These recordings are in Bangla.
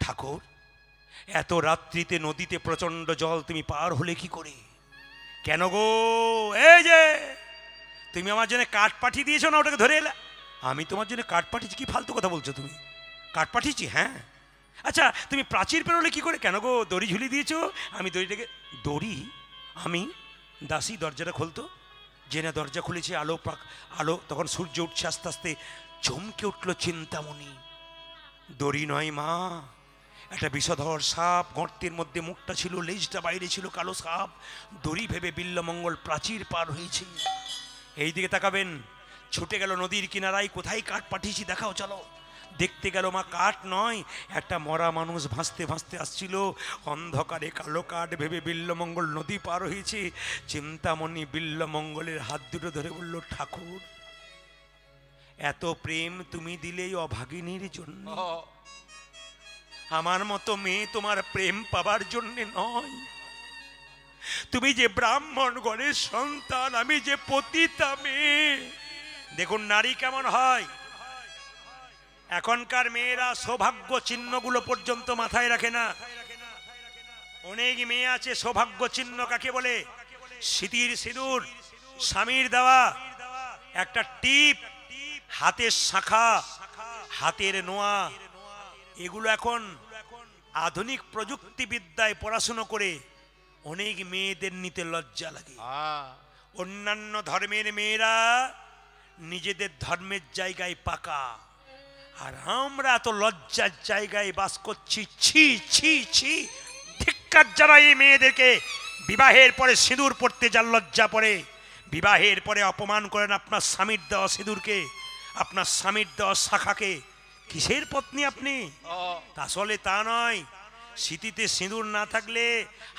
ঠাকুর, এত রাত্রিতে নদীতে প্রচণ্ড জল তুমি পার হলে কি করে? কেন গো? এই যে তুমি আমার জন্য কাঠ পাঠিয়ে দিয়েছো না, ওটাকে ধরে এলে। আমি তোমার জন্য কাঠ পাঠিয়েছি? কি ফালতু কথা বলছো তুমি? কাঠ পাঠিয়েছি, হ্যাঁ। আচ্ছা তুমি প্রাচীর পেরোলে কি করে? কেন গো? দড়ি ঝুলিয়ে দিয়েছো। আমি দড়িটাকে, দড়ি? আমি দাসী দরজাটা খুলতো, জেনে দরজা খুলেছি, আলো তখন সূর্য উঠছে আস্তে আস্তে, চমকে উঠল চিন্তামণি। দড়ি নয় মা, একটা বিষধর সাপ, গর্তের মধ্যে মুখটা ছিল, লেজটা বাইরে ছিল, কালো সাপ। দড়ি ভেবে বিল্লমঙ্গল প্রাচীর পার হয়েছে। এই দিকে তাকাবেন, ছুটে গেল নদীর কিনারায়, কোথায় কাঠ পাঠিয়েছি দেখাও, চলো। দেখতে গেল মা, কাঠ নয়, একটা মরা মানুষ ভাসতে ভাসতে আসছিল। অন্ধকারে কালো কাঠ ভেবে বিল্লমঙ্গল নদী পার হয়েছে। চিন্তামণি বিল্লমঙ্গলের হাত দুটো ধরে বলল, ঠাকুর, এত প্রেম তুমি দিলেই অভাগিনীর জন্য, আমার মতো মেয়ে তোমার প্রেম পাবার জন্য নয়। তুমি যে ব্রাহ্মণ ঘরের সন্তান, আমি যে পতিতা মেয়ে। দেখুন নারী কেমন হয়। এখনকার মেয়েরা সৌভাগ্য চিহ্নগুলো পর্যন্ত মাথায় রাখে না। অনেক মেয়ে আছে সৌভাগ্য চিহ্ন কাকে বলে? স্মৃতির সিঁদুর, স্বামীর দেওয়া একটা টিপ, হাতের শাখা, হাতের নোয়া, এগুলো এখন আধুনিক প্রযুক্তিবিদ্যায় পড়াশুনো করে অনেক মেয়েদের নিতে লজ্জা লাগে। অন্যান্য ধর্মের মেয়েরা নিজেদের ধর্মের জায়গায় পাকা, আর আমরা তো লজ্জার জায়গায় বাস করছি। ছি ছি ছি, ধিক্কার যারা এই মেয়েদেরকে বিবাহের পরে সিঁদুর পড়তে যার লজ্জা পড়ে, বিবাহের পরে অপমান করেন আপনার স্বামীর দেওয়া সিঁদুরকে, আপনার স্বামীর দেওয়া শাখাকে। কিসের পত্নী আপনি? আসলে তা নয়। স্মৃতিতে সিঁদুর না থাকলে,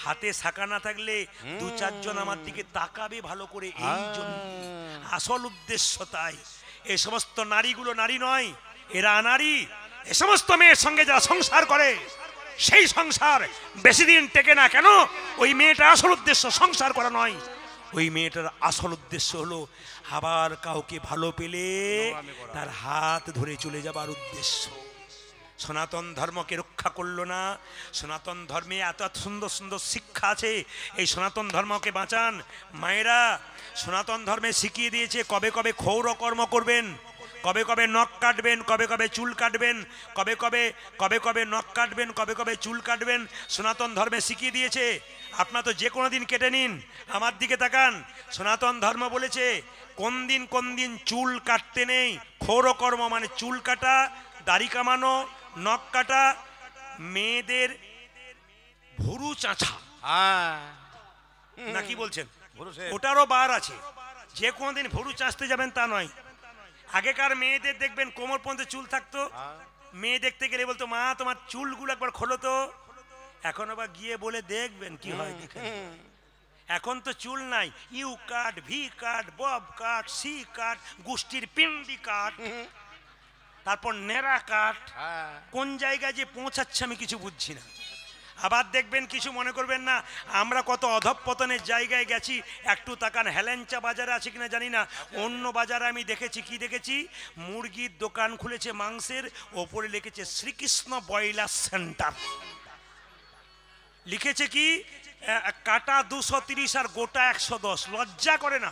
হাতে শাখা না থাকলে দু চারজন আমার দিকে তাকাবে ভালো করে, এই জন্য আসল উদ্দেশ্য। তাই এই সমস্ত নারীগুলো নারী নয়, এরা নারী। এ সমস্ত মেয়ের সঙ্গে যারা সংসার করে, সেই সংসার বেশি দিন টেকে না। কেন? ওই মেয়েটার আসল উদ্দেশ্য সংসার করা নয়, ওই মেয়েটার আসল উদ্দেশ্য হলো আবার কাউকে ভালো পেলে তার হাত ধরে চলে যাবার উদ্দেশ্য। সনাতন ধর্মকে রক্ষা করলো না। সনাতন ধর্মে এত সুন্দর সুন্দর শিক্ষা আছে, এই সনাতন ধর্মকে বাঁচান। মায়েরা সনাতন ধর্মে শিখিয়ে দিয়েছে কবে কবে ক্ষৌর কর্ম করবেন, কবে কবে নখ কাটবেন, কবে কবে চুল কাটবেন, কবে কবে নখ কাটবেন, কবে কবে চুল কাটবেন। সনাতন ধর্মে শিখিয়ে দিয়েছে। আপনার তো যে কোনো দিন কেটে নিন। আমার দিকে তাকান, সনাতন ধর্ম বলেছে কোন দিন চুল কাটতে নেই। ক্ষৌর কর্ম মানে চুল কাটা, দাড়ি কামানো, নখ কাটা, মেয়েদের ভুরু চাঁচা, না কি বলছেন? ওটারও বার আছে। যে কোনো দিন ভুরু চাঁচতে যাবেন তা নয়। আগেকার মেয়েদের দেখবেন কোমর পর্যন্ত চুল থাকতো। মেয়ে দেখতে গেলে বলতো, মা তোমার চুলগুলো একবার খোলো তো। এখন আবার গিয়ে বলে দেখবেন কি হয়। এখন তো চুল নাই, U cut, V cut, bob cut, C cut, গোষ্ঠীর পিন্ডি কাট, তারপর নেড়া কাট। কোন জায়গায় যে পৌঁছাচ্ছে আমি কিছু বুঝছি না। আবার দেখবেন, কিছু মনে করবেন না, আমরা কত অধঃপতনের জায়গায় গেছি। একটু তাকান, হেলেঞ্চা বাজারে আছে কিনা জানি না, অন্য বাজারে আমি দেখেছি, কি দেখেছি, মুরগির দোকান খুলেছে মাংসের, ওপরে লিখেছে শ্রীকৃষ্ণ ব্রয়লার সেন্টার। লিখেছে কি, কাটা 230 আর গোটা 110। লজ্জা করে না?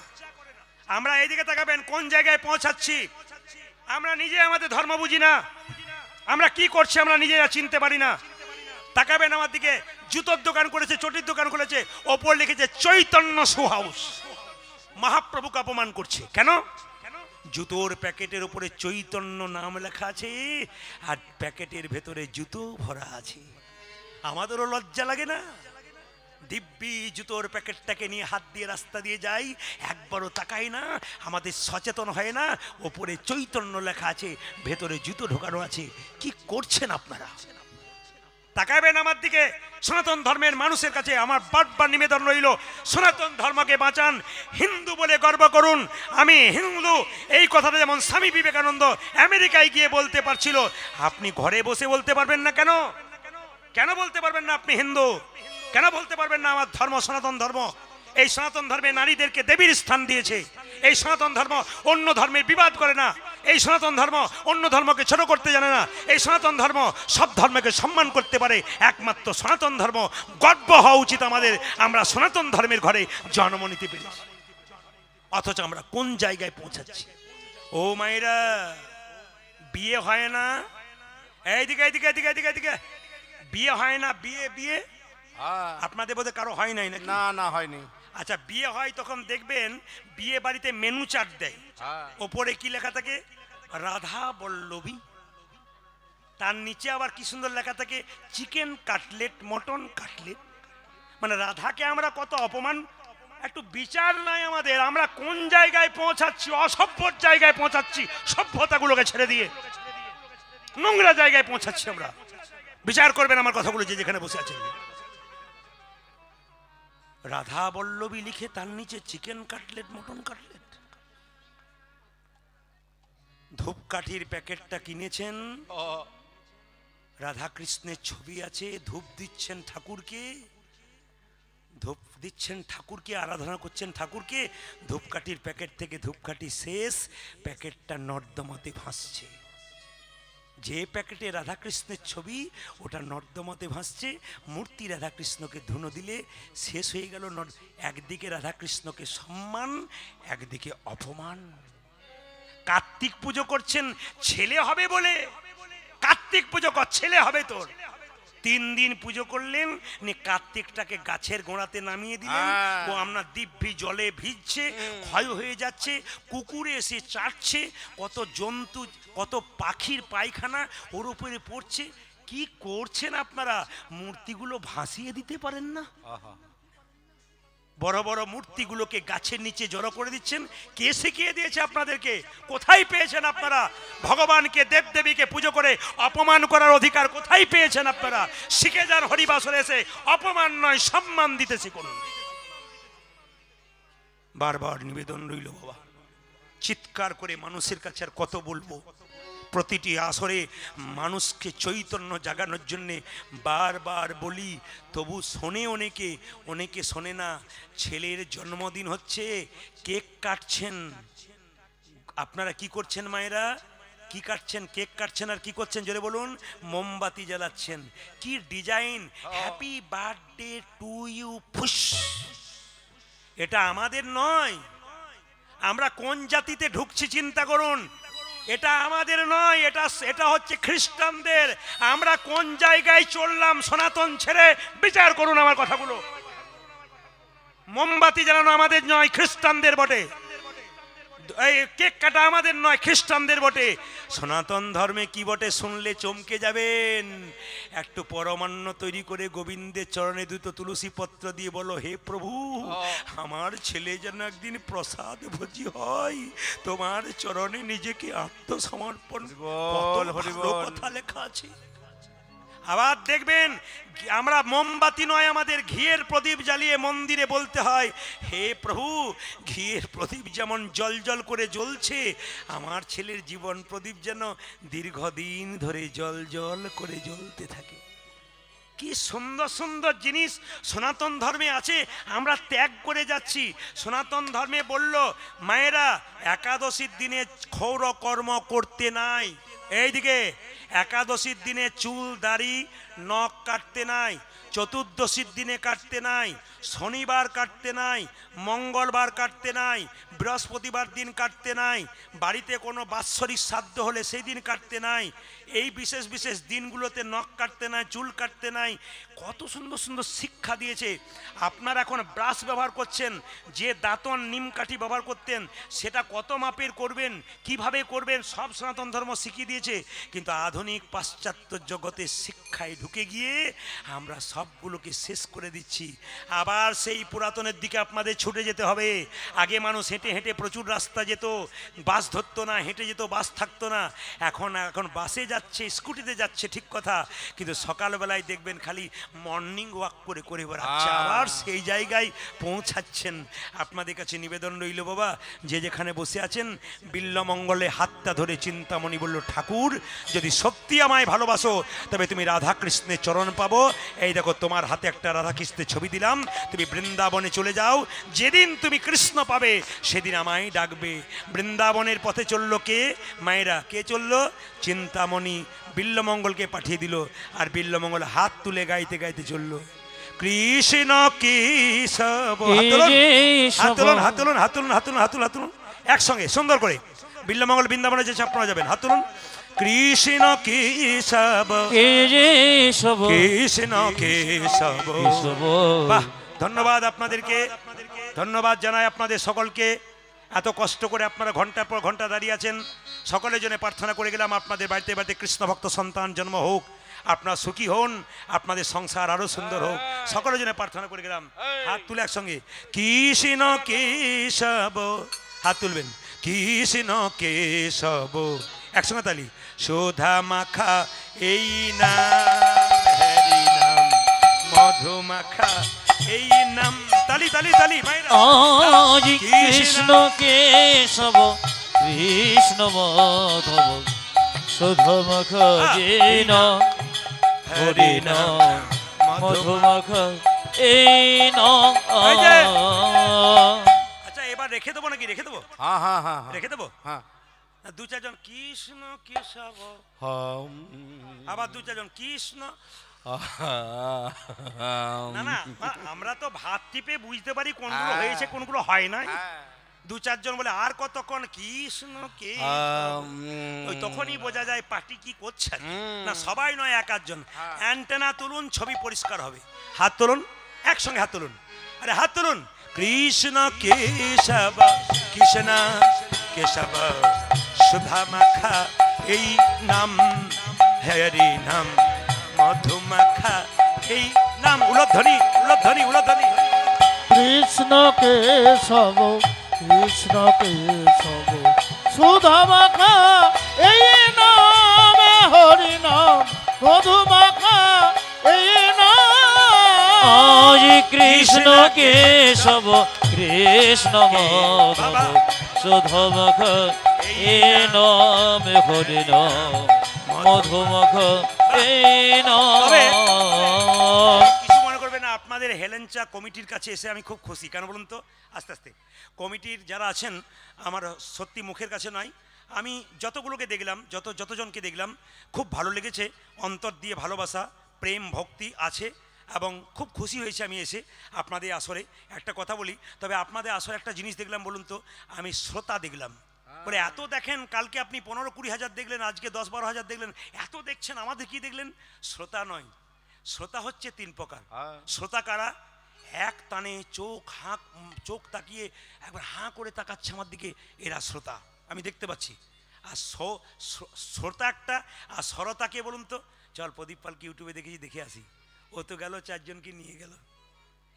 আমরা এইদিকে তাকাবেন কোন জায়গায় পৌঁছাচ্ছি। আমরা নিজে আমাদের ধর্ম বুঝি না, আমরা কি করছি আমরা নিজেরা চিনতে পারি না। তাকাবেন আমার দিকে, জুতোর দোকান করেছে, চটির দোকান করেছে, ওপর লিখেছে চৈতন্য শু হাউস। মহাপ্রভুকে অপমান করছে। কেন? জুতোর প্যাকেটের উপরে চৈতন্য নাম লেখা আছে, আর প্যাকেটের ভেতরে জুতো ভরা আছে। আমাদেরও লজ্জা লাগে না? দিব্যি জুতোর প্যাকেটটাকে নিয়ে হাত দিয়ে রাস্তা দিয়ে যাই, একবারও তাকাই না, আমাদের সচেতন হয় না। ওপরে চৈতন্য লেখা আছে, ভেতরে জুতো ঢোকানো আছে। কি করছেন আপনারা? তাকাবেন আমার দিকে। সনাতন ধর্মের মানুষের কাছে আমার বারবার নিবেদন রইল, সনাতন ধর্মকে বাঁচান, হিন্দু বলে গর্ব করুন। আমি হিন্দু, এই কথাটা যেমন স্বামী বিবেকানন্দ আমেরিকায় গিয়ে বলতে পারছিল, আপনি ঘরে বসে বলতে পারবেন না? কেন কেন বলতে পারবেন না আপনি হিন্দু? কেন বলতে পারবেন না আমার ধর্ম সনাতন ধর্ম? এই সনাতন ধর্মে নারীদেরকে দেবীর স্থান দিয়েছে। এই সনাতন ধর্ম অন্য ধর্মের বিবাদ করে না। এই সনাতন ধর্ম অন্য ধর্মকে ছোট করতে জানে না। এই সনাতন ধর্ম সব ধর্মকে সম্মান করতে পারে। একমাত্র সনাতন ধর্ম, গর্ব হওয়া উচিত আমাদের, আমরা সনাতন ধর্মের ঘরে জন্ম নিতে পেরেছি। অথচ আমরা কোন জায়গায় পৌঁছাচ্ছি? ও মায়েরা, বিয়ে হয় না, এইদিকে এইদিকে এইদিকে এইদিকে এইদিকে, বিয়ে হয় না, বিয়ে বিয়ে আপনাদের বোধহয় কারো হয় নাই নাকি? না না হয়নি। আচ্ছা, বিয়ে হয় তখন দেখবেন বিয়ে বাড়িতে মেনু চার্ট দেয়, ওপরে কি লেখা থাকে? রাধা বল্লভী। তার নিচে আবার কি সুন্দর লেখা থাকে? Chicken cutlet, mutton cutlet. মানে রাধাকে আমরা কত অপমান, একটু বিচার নাই আমাদের। আমরা কোন জায়গায় পৌঁছাচ্ছি? অসভ্যর জায়গায় পৌঁছাচ্ছি, সভ্যতাগুলোকে ছেড়ে দিয়ে নোংরা জায়গায় পৌঁছাচ্ছি আমরা। বিচার করবেন আমার কথাগুলো যে যেখানে বসে আছেন। রাধা বল্লভী লিখে তার নিচে চিকেন কাটলেট, মটন কাটলেট। ধূপকাঠির প্যাকেটটা কিনেছেন, রাধা কৃষ্ণের ছবি আছে, ধূপ দিচ্ছেন ঠাকুরকে, ধূপ দিচ্ছেন ঠাকুরকে, আরাধনা করছেন ঠাকুরকে। ধূপকাঠির প্যাকেট থেকে ধূপকাঠি শেষ, প্যাকেটটা নর্দমাতে ভাসছে। যে প্যাকেটে রাধাকৃষ্ণের ছবি, ওটা নর্দমাতে ভাসছে। মূর্তি রাধাকৃষ্ণকে ধুনো দিলে শেষ হয়ে গেল। একদিকে রাধাকৃষ্ণকে সম্মান, একদিকে অপমান। কার্তিক পুজো করছেন ছেলে হবে বলে, কার্তিক পুজো কর, ছেলে হবে তোর। 3 দিন পুজো করলেন, কার্তিকটাকে গাছের গোড়াতে নামিয়ে দিলেন। ও আপনার দিব্যি জলে ভিজছে, ক্ষয় হয়ে যাচ্ছে, কুকুরে এসে চাটছে, কত জন্তু, কত পাখির পায়খানা ওর উপরে পড়ছে। কি করছেন আপনারা? মূর্তিগুলো ভাসিয়ে দিতে পারেন না? বড় বড় মূর্তিগুলোকে গাছের নিচে জড়ো করে দিচ্ছেন। কে শিখিয়ে দিয়েছে আপনাদেরকে? কোথায় পেয়েছেন আপনারা? ভগবানকে, দেবদেবীকে পুজো করে অপমান করার অধিকার কোথায় পেয়েছেন আপনারা? শিখে যান হরিবাসরে এসে অপমান নয়, সম্মান দিতে শিখুন। বারবার নিবেদন রইল বাবা, চিৎকার করে মানুষের কাছে আর কত বলবো? প্রতিটি আসরে মানুষকে চৈতন্য জাগানোর জন্যে বারবার বলি, তবু শোনে অনেকে, অনেকে শোনে না। ছেলের জন্মদিন হচ্ছে, কেক কাটছেন। আপনারা কি করছেন মায়েরা? কি কাটছেন? কেক কাটছেন। আর কি করছেন জোরে বলুন? মোমবাতি জ্বালাচ্ছেন। কি design! Happy birthday to you ফুস। এটা আমাদের নয়। আমরা কোন জাতিতে ঢুকছি চিন্তা করুন। এটা আমাদের নয়, এটা হচ্ছে খ্রিস্টানদের। আমরা কোন জায়গায় চললাম সনাতন ছেড়ে? বিচার করুন আমার কথাগুলো। মোমবাতি জ্বালানো আমাদের নয়, খ্রিস্টানদের বটে। এই কেক কাটা আমাদের নয়, খ্রিস্টানদের বটে। সনাতন ধর্মে কি বটে শুনলে চমকে যাবেন। একটু পরমান্ন তৈরি করে গোবিন্দের চরণে দুটো তুলসী পত্র দিয়ে বলো, হে প্রভু, আমার ছেলে যেন একদিন প্রসাদ ভোজি হয়, তোমার চরণে নিজেকে আত্মসমর্পণ। কথা লেখা আছে। আবার দেখবেন আমরা মোমবাতি নয়, আমাদের ঘিয়ের প্রদীপ জ্বালিয়ে মন্দিরে বলতে হয়, হে প্রভু, ঘিয়ের প্রদীপ যেমন জল জল করে জ্বলছে, আমার ছেলের জীবন প্রদীপ যেন দীর্ঘদিন ধরে জল জল করে জ্বলতে থাকে। কি সুন্দর সুন্দর জিনিস সনাতন ধর্মে আছে, আমরা ত্যাগ করে যাচ্ছি। সনাতন ধর্মে বলল মায়েরা, একাদশীর দিনে ক্ষৌর কর্ম করতে নাই। এইদিকে একাদশীর দিনে চুল দাড়ি নখ কাটতে নাই, চতুর্দশীর দিনে কাটতে নাই, শনিবার কাটতে নাই, মঙ্গলবার কাটতে নাই, বৃহস্পতিবার দিন কাটতে নাই, বাড়িতে কোনো বাৎসরিক শ্রাদ্ধ হলে সেই দিন কাটতে নাই, এই বিশেষ বিশেষ দিনগুলোতে নখ কাটতে নাই, চুল কাটতে নাই। কত সুন্দর সুন্দর শিক্ষা দিয়েছে। আপনারা এখন ব্রাশ ব্যবহার করছেন, যে দাঁতন নিমকাঠি ব্যবহার করতেন সেটা কত মাপের করবেন, কিভাবে করবেন, সব সনাতন ধর্ম শিখিয়ে দিয়েছে। কিন্তু আধুনিক পাশ্চাত্য জগতের শিক্ষায় ঢুকে গিয়ে আমরা সবগুলোকে শেষ করে দিচ্ছি। আবার সেই পুরাতনের দিকে আপনাদের ছুটে যেতে হবে। আগে মানুষ হেঁটে হেঁটে প্রচুর রাস্তা যেত, বাস ধরতো না, হেঁটে যেত, বাস থাকতো না। এখন বাসে যাচ্ছে, স্কুটিতে যাচ্ছে, ঠিক কথা, কিন্তু সকালবেলায় দেখবেন খালি মর্নিং ওয়াক করে করে বেড়াচ্ছে। আবার সেই জায়গায় পৌঁছাচ্ছেন। আপনাদের কাছে নিবেদন রইল বাবা, যে যেখানে বসে আছেন বিল্লমঙ্গলে হাতটা ধরে চিন্তামণি বলল, ঠাকুর ঠাকুর যদি সত্যি আমায় ভালোবাসো তবে তুমি রাধা কৃষ্ণের চরণ পাবো। এই দেখো তোমার হাতে একটা রাধা কৃষ্ণের ছবি দিলাম, তুমি বৃন্দাবনে চলে যাও, যেদিন তুমি কৃষ্ণ পাবে সেদিন আমায় ডাকবে। বৃন্দাবনের পথে চললো কে? মায়েরা। কে চললো? চিন্তামণি বিল্লমঙ্গলকে পাঠিয়ে দিল, আর বিল্লমঙ্গল হাত তুলে গাইতে গাইতে চললো কৃষ্ণ কেশব। হাতুলন হাতুলন হাতুলন হাতুলন হাতুল হাতুলন একসঙ্গে সুন্দর করে। বিল্লমঙ্গল বৃন্দাবনে যে আপনারা যাবেন, হাতুলন। কৃষ্ণ কেশব কৃষ্ণ কেশব। বাহ, ধন্যবাদ আপনাদেরকে, ধন্যবাদ জানাই আপনাদের সকলকে। এত কষ্ট করে আপনারা ঘন্টার পর ঘন্টা দাঁড়িয়ে আছেন। সকলের জন্য প্রার্থনা করে গেলাম আপনাদের বাড়িতে বাড়িতে কৃষ্ণ ভক্ত সন্তান জন্ম হোক, আপনারা সুখী হন, আপনাদের সংসার আরো সুন্দর হোক, সকলের জন্য প্রার্থনা করে গেলাম। হাত তুলে একসঙ্গে কৃষ্ণ কেশব, হাত তুলবেন। কৃষ্ণ কেশব, একসঙ্গে তালি। সুধা মাখা এই নাম, হরি নাম মধু মাখা এই নাম। তালি তালি তালি মায়েরা। কৃষ্ণ কেশব কৃষ্ণ মাধব সুধা মাখা এই নাম, হরি নাম মধু মাখা এই নাম। আচ্ছা, এবার রেখে দেবো নাকি? রেখে দেবো? হ্যাঁ হ্যাঁ হ্যাঁ রেখে দেবো। দু চারজন কৃষ্ণ কেশব, আবার দু চারজন কৃষ্ণ। না না, আমরা তো ভাত টিপে বুঝতে পারি কোনগুলো হয়েছে কোনগুলো হয় নাই। দু চারজন বলে আর কতক্ষণ কৃষ্ণ কে, ওই তখনই বোঝা যায় পার্টি কি করছে। না সবাই নয়, এক আধজন। অ্যান্টেনা তুলুন, ছবি পরিষ্কার হবে। হাত তুলুন, একসঙ্গে হাত তুলুন। আরে হাত তুলুন। কৃষ্ণ কেশব কৃষ্ণ কেশব সুধা মাখা এই নাম, হরি নাম মধু মাখা এই নাম। উলধ্বনি উলধ্বনি উলধ্বনি। কৃষ্ণ কেশব কৃষ্ণ কেশব সুধা মাখা এই নাম, হরি নাম মধু মাখা এই নাম। কৃষ্ণ কেশব কৃষ্ণ মাধব সুধা মাখা এই নাম, হরি নাম মধু মাখা এই নাম। কিছু মনে করবে না, আপনাদের হেলেঞ্চা কমিটির কাছে এসে আমি খুব খুশি। কেন বলুন তো? আস্তে আস্তে কমিটির যারা আছেন আমার সত্যি মুখের কাছে নয়, আমি যতগুলোকে দেখলাম, যতজনকে দেখলাম খুব ভালো লেগেছে। অন্তর দিয়ে ভালোবাসা প্রেম ভক্তি আছে এবং খুব খুশি হয়েছে আমি এসে আপনাদের আসরে। একটা কথা বলি, তবে আপনাদের আসরে একটা জিনিস দেখলাম, বলুন তো, আমি শ্রোতা দেখলাম। বলে এত দেখেন, কালকে আপনি 15-20 হাজার দেখলেন, আজকে 10-12 হাজার দেখলেন, এত দেখছেন, আমাদের কি দেখলেন? শ্রোতা নয়, শ্রোতা হচ্ছে 3 প্রকার। শ্রোতা কারা? এক টানে চোখ তাকিয়ে একবার হাঁ করে তাকাচ্ছে আমার দিকে, এরা শ্রোতা, আমি দেখতে পাচ্ছি। আর শ্রোতা একটা, আর সরতা কে বলুন তো? চল প্রদীপ পালকে ইউটিউবে দেখেছি, দেখে আসি। ও তো গেল 4 জনকে নিয়ে গেল,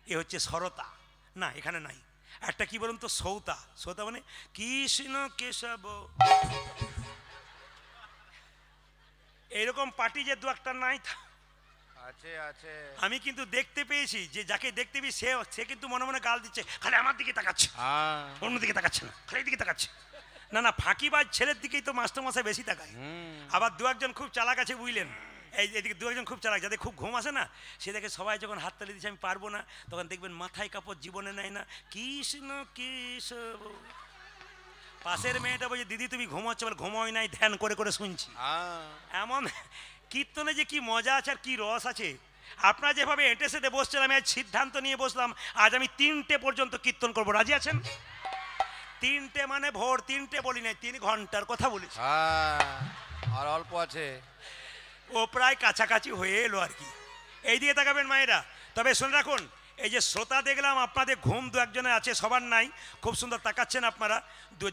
এ হচ্ছে সরতা। না, এখানে নাই। একটা কি বলুন তো? সৌতা। সৌতা মানে কৃষ্ণ কেশব। এইরকম পার্টি যে 2-1টা নাই আছে আছে, আমি কিন্তু দেখতে পেয়েছি যে যাকে দেখতে পেয়েছি সে কিন্তু মনে মনে গাল দিচ্ছে, খালি আমার দিকে তাকাচ্ছে, অন্যদিকে তাকাচ্ছে না, খালি দিকে তাকাচ্ছে। না না, ফাঁকিবাজ ছেলের দিকেই তো মাস্টারমশাই বেশি তাকায়। আবার 2-1জন খুব চালাক আছে, বুঝলেন? এইদিকে 2-1জন খুব চালাক, যাদের খুব ঘুম আসে না, সে দেখে সবাই যখন হাততালি দিচ্ছে আমি পারবো না, তখন দেখবেন মাথায় কাপড় জীবনে নেয় না, কৃষ্ণ কেশব। পাশের মেয়েটা বলছে, দিদি তুমি ঘুমাচ্ছ? বলে ঘুমোই নাই, ধ্যান করে করে শুনছি। এমন কীর্তনে যে কি মজা আছে আর কি রস আছে। আপনারা যেভাবে এঁটে সেটে বসছেন, আমি আজ সিদ্ধান্ত নিয়ে বসলাম, আজ আমি 3টে পর্যন্ত কীর্তন করবো। রাজি আছেন? 3টে মানে ভোর 3টে বলি নাই, 3 ঘন্টার কথা বলি। আর অল্প আছে, ও প্রায় কাছাকাছি হয়ে এলো আর কি। এইদিকে তাকাবেন মায়েরা। তবে শুনে রাখুন, এই যে শ্রোতা দেখলাম আপনাদের ঘুম 2-1জনের আছে, সবার নাই। খুব সুন্দর তাকাচ্ছেন আপনারা।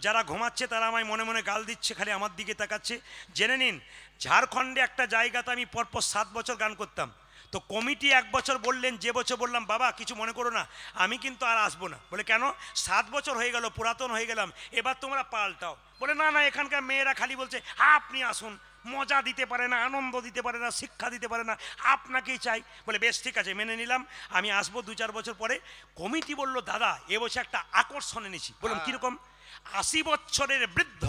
যারা ঘুমাচ্ছে তারা আমায় মনে মনে গাল দিচ্ছে, খালি আমার দিকে তাকাচ্ছে। জেনে নিন, ঝাড়খণ্ডে একটা জায়গাতে আমি পরপর 7 বছর গান করতাম। তো কমিটি 1 বছর বললেন, যে বছর বললাম বাবা কিছু মনে করো না, আমি কিন্তু আর আসবো না। বলে কেন? 7 বছর হয়ে গেল, পুরাতন হয়ে গেলাম, এবার তোমরা পাল্টাও। বলে না না, এখানকার মেয়েরা খালি বলছে আপনি আসুন, মজা দিতে পারে না, আনন্দ দিতে পারে না, শিক্ষা দিতে পারে না, আপনাকেই চাই। বলে বেশ ঠিক আছে, মেনে নিলাম, আমি আসবো 2-4 বছর পরে। কমিটি বলল দাদা এবছর একটা আকর্ষণ এনেছি। বললাম কীরকম? 80 বছরের বৃদ্ধ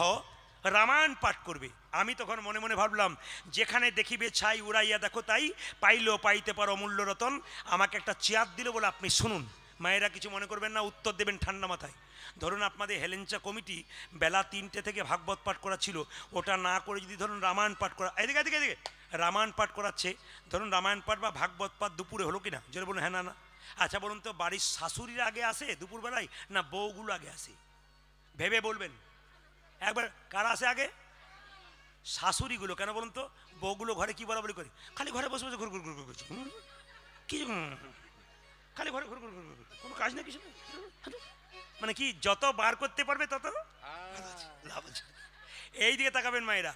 রামায়ণ পাঠ করবে। আমি তখন মনে মনে ভাবলাম, যেখানে দেখিবে ছাই উড়াইয়া দেখো তাই, পাইলেও পাইতে পারো অমূল্য রতন। আমাকে একটা চেয়ার দিল বলে আপনি শুনুন, মায়েরা কিছু মনে করবেন না, উত্তর দেবেন ঠান্ডা মাথায়। ধরুন আপনাদের হেলেঞ্চা কমিটি বেলা 3টে থেকে ভাগবত পাঠ করা ছিল, ওটা না করে যদি ধরুন রামায়ণ পাঠ করা, এদিকে এদিকে এদিকে রামায়ণ পাঠ করাচ্ছে, ধরুন রামায়ণ পাঠ বা ভাগবত পাঠ দুপুরে হলো কিনা, যেটা বলুন হ্যাঁ না না। আচ্ছা বলুন তো, বাড়ির শাশুড়িরা আগে আসে দুপুরবেলায় না বউগুলো আগে আসে? ভেবে বলবেন একবার, কারা আসে আগে? শাশুড়িগুলো। কেন বলুন তো? বউগুলো ঘরে কি বলা বলি করে, খালি ঘরে বসে বসে ঘুর ঘুর ঘুর করছে, কি খালি ঘরে ঘুর ঘুর ঘুর, কোনো কাজ না কিছু, মানে কি যত বার করতে পারবে তত লাভ আছে। এই দিকে তাকাবেন মায়েরা।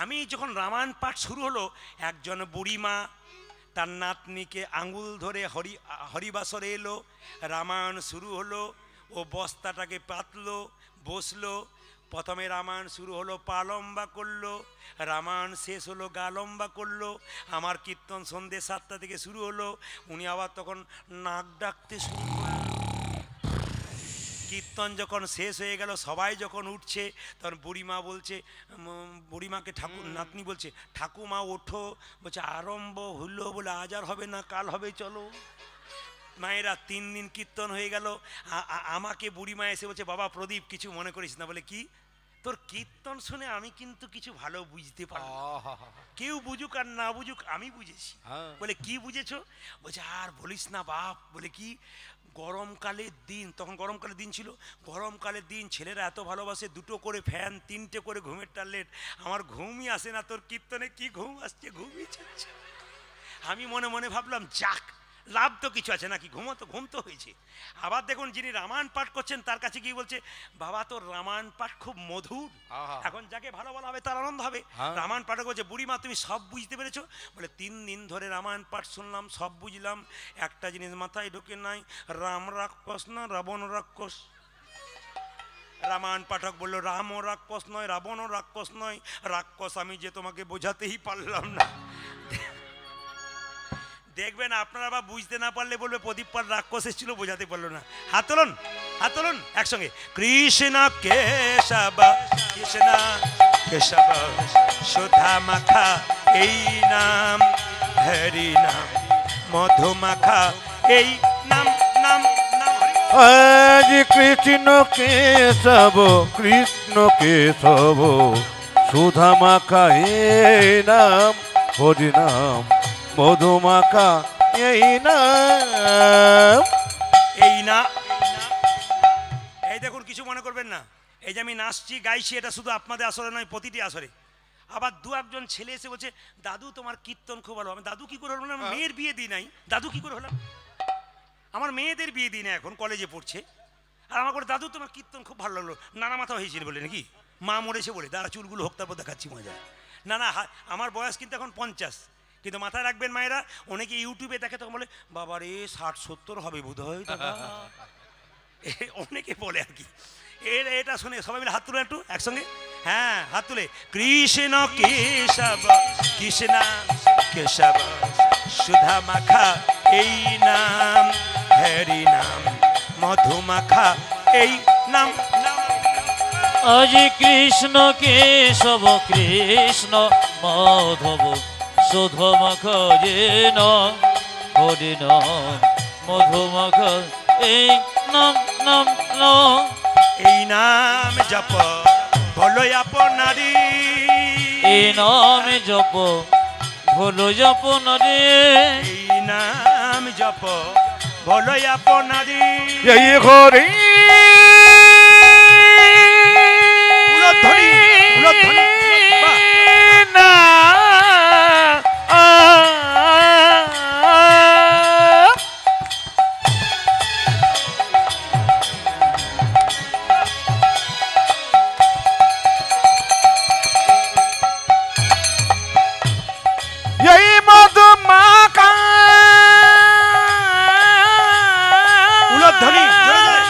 আমি যখন রামায়ণ পাঠ শুরু হলো, একজন বুড়িমা তার নাতনিকে আঙুল ধরে হরিবাসরে এলো, রামায়ণ শুরু হলো, ও বস্তাটাকে পাতলো, বসলো। প্রথমে রামায়ণ শুরু হলো, পা লম্বা করলো, রামায়ণ শেষ হলো, গা লম্বা করলো। আমার কীর্তন সন্ধ্যে 7টা থেকে শুরু হলো, উনি আবার তখন নাক ডাকতে শুরু করলেন। কীর্তন যখন শেষ হয়ে গেল, সবাই যখন উঠছে, তখন বুড়িমা বলছে, বুড়িমাকে নাতনি বলছে, ঠাকুমা ওঠো। বলছে আরম্ভ হইলো বলে, আজ আর হবে না, কাল হবে, চলো। মায়েরা 3 দিন কীর্তন হয়ে গেল। আমাকে বুড়িমা এসে বলছে, বাবা প্রদীপ কিছু মনে করিস না। বলে কি? তোর কীর্তন শুনে আমি কিন্তু কিছু ভালো বুঝতে পারলাম। কেউ বুঝুক আর না বুঝুক আমি বুঝেছি। বলে কি বুঝেছো? বলছে আর বলিস না বাপ। বলে কি? গরমকালের দিন, তখন গরমকালের দিন ছিল, গরমকালের দিন ছেলেরা এত ভালোবাসে, 2টো করে ফ্যান, 3টে করে ঘুমের ট্যাবলেট, আমার ঘুমই আসে না। তোর কীর্তনে কি ঘুম আসছে? ঘুমই চলছে। আমি মনে মনে ভাবলাম, যাক লাভ তো কিছু আছে নাকি, ঘুম তো হয়েছে। আবার দেখুন, যিনি রামায়ণ পাঠ করছেন তার কাছে গিয়ে বলছে, বাবা তোর রামায়ণ পাঠ খুব মধুর। এখন যাকে ভালো বলা হবে তার আনন্দ হবে। রামায়ণ পাঠক বলছে, বুড়িমা তুমি সব বুঝতে পেরেছো? বলে 3 দিন ধরে রামায়ণ পাঠ শুনলাম, সব বুঝলাম, একটা জিনিস মাথায় ঢোকে নাই, রাম রাক্ষস না রাবণ রাক্ষস। রামায়ণ পাঠক বললো, রামও রাক্ষস নয়, রাবণও রাক্ষস নয়, রাক্ষস আমি যে তোমাকে বোঝাতেই পারলাম না। দেখবেন আপনারা বা বুঝতে না পারলে বলবে প্রদীপ পাল রাক্ষস এসেছিল, বোঝাতে পারলো না। হাত তোলুন, হাত তোলুন একসঙ্গে। কৃষ্ণ কেশব, কৃষ্ণ কেশব সুধা মাখা এই নাম, হরি নাম মধু মাখা এই নাম, নাম নাম আজ কৃষ্ণ কেশব, কৃষ্ণ কেশব সুধা মাখা এই নাম, হরি নাম মধুমাখা এই নাম, এই না। এই দেখুন, কিছু মনে করবেন না, এই যে আমি নাচছি গাইছি, এটা শুধু আপনাদের আসরে নয়, প্রতিটি আসরে। আবার 2-1 ছেলে এসে বলছে, দাদু তোমার কীর্তন খুব ভালো। আমি দাদু কি করে হলাম? মেয়ের বিয়ে দিই নাই, দাদু কি করে হলাম? আমার মেয়েদের বিয়ে দিই না, এখন কলেজে পড়ছে, আর আমার করে দাদু তোমার কীর্তন খুব ভালো লাগলো। নানা মাথা হয়েছিল বলে নাকি, মা মরেছে বলে, দাঁড়া চুলগুলো হোক তারপর দেখাচ্ছি মজা। না না, আমার বয়স কিন্তু এখন 50, কিন্তু মাথায় রাখবেন মায়েরা, অনেকে ইউটিউবে দেখে তখন বলে, বাবা রে 60-70 হবে বোধ হয়, অনেকে বলে আর কি। এটা শুনে সবাই মিলে হাত তুলে একটু একসঙ্গে, হ্যাঁ হাত তুলে। কৃষ্ণ কেশব, কৃষ্ণ কেশব সুধা মাখা এই নাম, হরি নাম মধু মাখা এই নাম, নাম। আজ কৃষ্ণ কেশব, কৃষ্ণ মাধব সুধা মাখা যে নাম, হরি নাম মধু মাখা এই নাম, নাম নাম। এই নাম জপ বলো আপনারি, এই নাম জপ ভোলো আপনারি, এই নাম জপ বলো আপনারি। এই হরি উলধ্বনি, উলধ্বনি, বাহ। না এই মধুমাখা উলধ্বনি, জোরে জোরে।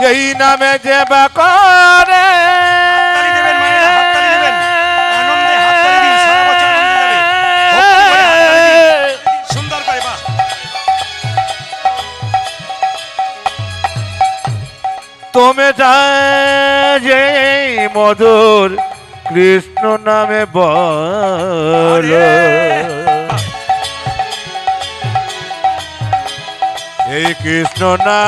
এই নামে যে বা করে হাততালি দেবেন মায়েরা, হাততালি দেবেন, আনন্দে হাততালি দিন, সারা বছর আনন্দে যাবে। ভক্তি করে হাততালি দিন, সুন্দর করে, বাহ। তুমি যে মধুর কৃষ্ণ নামে বলো এই কৃষ্ণ না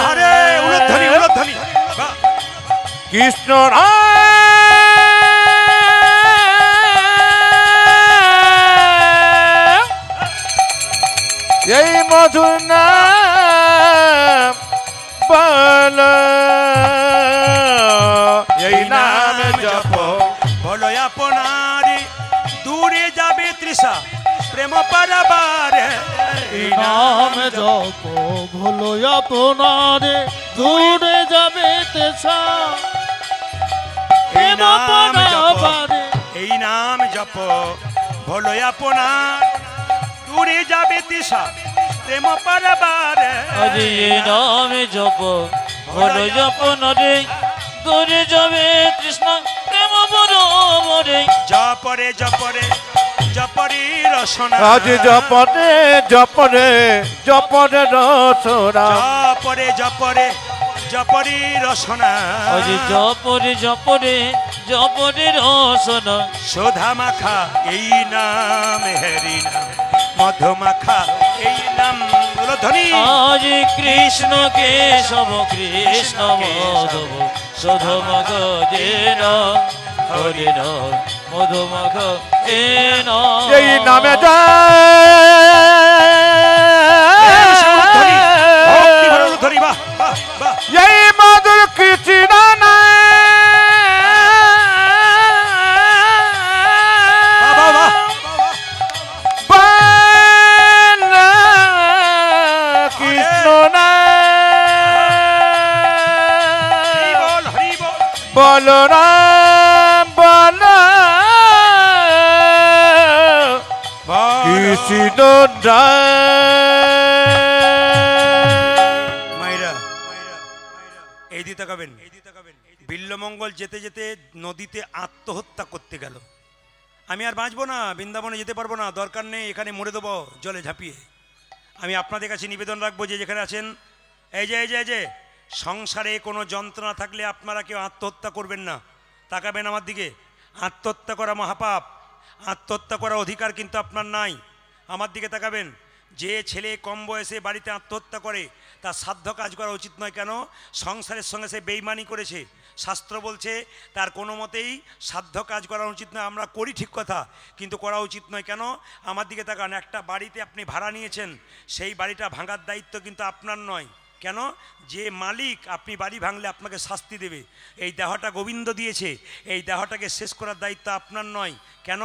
আরে উলুধ্বনি, উলুধ্বনি, বাহ। কৃষ্ণ এই মধুর নাম বল এই নামে জপ বলো আপনারে দূরে যাবে তৃষা প্রেম পারাবার। এই নাম জপ ভুলো আপনারে দূরে যাবে তেছা এই নাম জপ, পারে। এই নাম জপ বলো আপনার দূরে যাবে তৃষা প্রেম পারাবার। আজি এই নাম জপ ভুলো আপনারে দূরে যাবে কৃষ্ণ প্রেম বরবরে। জপরে জপরে জপরি রসনা, আজ জপরে জপরে জপরে রসনা জপরে জপরে জপরি রসনা, আজি জপরে জপরে জপরে রসনা। সোধা মাখা এই নাম হেরি নাম, মধু মাখা এই নাম ধ্বনি। আজ কৃষ্ণ কেশব কৃষ্ণ মাধব শোধমগ জেন হরিণ মধুমগ এন। এই নামে ধ্বনি, বাহ বাহ বাহ। এই মধুর কৃষ্ণ কৃষ্ণ না বলরাম বল কৃষ্ণ মাইরা এই দিতে গাবেন। বিল্লমঙ্গল যেতে যেতে নদীতে আত্মহত্যা করতে গেল। আমি আর বাঁচবো না, বৃন্দাবনে যেতে পারবো না, দরকার নেই, এখানে মরে দেবো জলে ঝাঁপিয়ে। আমি আপনাদের কাছে নিবেদন রাখবো যে যেখানে আছেন, এই যে সংসারে কোনো যন্ত্রণা থাকলে আপনারা কেউ আত্মহত্যা করবেন না। তাকাবেন আমার দিকে। আত্মহত্যা করা মহাপাপ, আত্মহত্যা করার অধিকার কিন্তু আপনার নাই। আমার দিকে তাকাবেন। যে ছেলে কম বয়সে বাড়িতে আত্মহত্যা করে তার সাধ্য কাজ করা উচিত নয়। কেন? সংসারের সঙ্গে সে বেইমানি করেছে। শাস্ত্র বলছে তার কোনো মতেই সাধ্য কাজ করা উচিত নয়। আমরা করি ঠিক কথা, কিন্তু করা উচিত নয়। কেন? আমার দিকে তাকান। একটা বাড়িতে আপনি ভাড়া নিয়েছেন, সেই বাড়িটা ভাঙার দায়িত্ব কিন্তু আপনার নয়। কেন? যে মালিক আপনি বাড়ি ভাঙলে আপনাকে শাস্তি দেবে। এই দেহটা গোবিন্দ দিয়েছে, এই দেহটাকে শেষ করার দায়িত্ব আপনার নয়। কেন?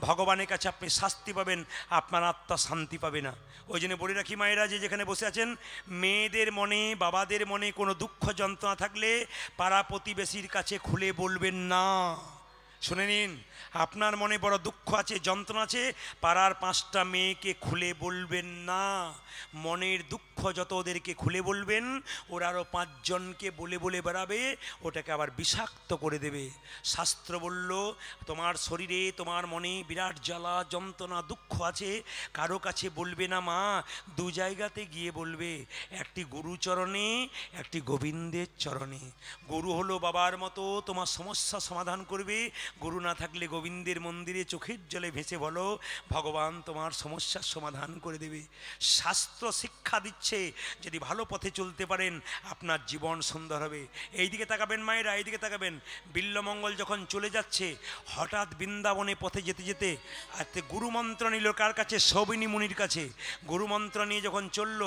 ভগবানের কাছে আপনি শাস্তি পাবেন, আপনার আত্মা শান্তি পাবে না। ওই জন্য বলে রাখি মায়েরা, যে যেখানে বসে আছেন, মেয়েদের মনে বাবাদের মনে কোনো দুঃখ যন্ত্রণা থাকলে পাড়া প্রতিবেশীর কাছে খুলে বলবেন না। শুনে নিন, আপনার মনে বড় দুঃখ আছে, যন্ত্রণা আছে, পাড়ার 5টা মেয়েকে খুলে বলবেন না। মনের দুঃখ যত ওদেরকে খুলে বলবেন, ওরা আরও 5 জনকে বলে বলে বেড়াবে, ওটাকে আবার বিষাক্ত করে দেবে। শাস্ত্র বলল, তোমার শরীরে তোমার মনে বিরাট জ্বালা যন্ত্রণা দুঃখ আছে, কারো কাছে বলবে না মা, 2 জায়গাতে গিয়ে বলবে। একটি গুরুচরণে, একটি গোবিন্দের চরণে। গুরু হলো বাবার মতো, তোমার সমস্যা সমাধান করবে। গুরু না থাকলে গোবিন্দের মন্দিরে চোখের জলে ভেসে বলো, ভগবান তোমার সমস্যার সমাধান করে দেবে। শাস্ত্র শিক্ষা দিচ্ছে, যদি ভালো পথে চলতে পারেন আপনার জীবন সুন্দর হবে। এইদিকে তাকাবেন মায়েরা, এইদিকে তাকাবেন। বিল্লমঙ্গল যখন চলে যাচ্ছে, হঠাৎ বৃন্দাবনে পথে যেতে যেতে গুরুমন্ত্র নিল কার কাছে? সৌবিনী মুনির কাছে। গুরুমন্ত্র নিয়ে যখন চলল,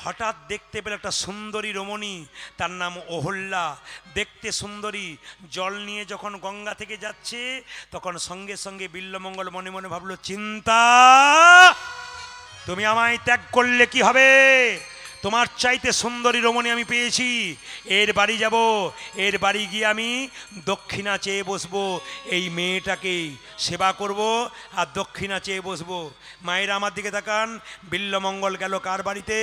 হঠাৎ দেখতে পেল একটা সুন্দরী রমণী, তার নাম অহল্যা। দেখতে সুন্দরী, জল নিয়ে যখন গঙ্গা থেকে যাচ্ছে, তখন সঙ্গে সঙ্গে বিল্লমঙ্গল মনে মনে ভাবলো, চিন্তা, তুমি আমায় ত্যাগ করলে কি হবে? তোমার চাইতে সুন্দরী রমণী আমি পেয়েছি, এর বাড়ি যাব, এর বাড়ি গিয়ে আমি দক্ষিণা চেয়ে বসবো, এই মেয়েটাকে সেবা করব আর দক্ষিণা চেয়ে বসবো। মায়েরা আমার দিকে তাকান, বিল্লমঙ্গল গেল কার বাড়িতে?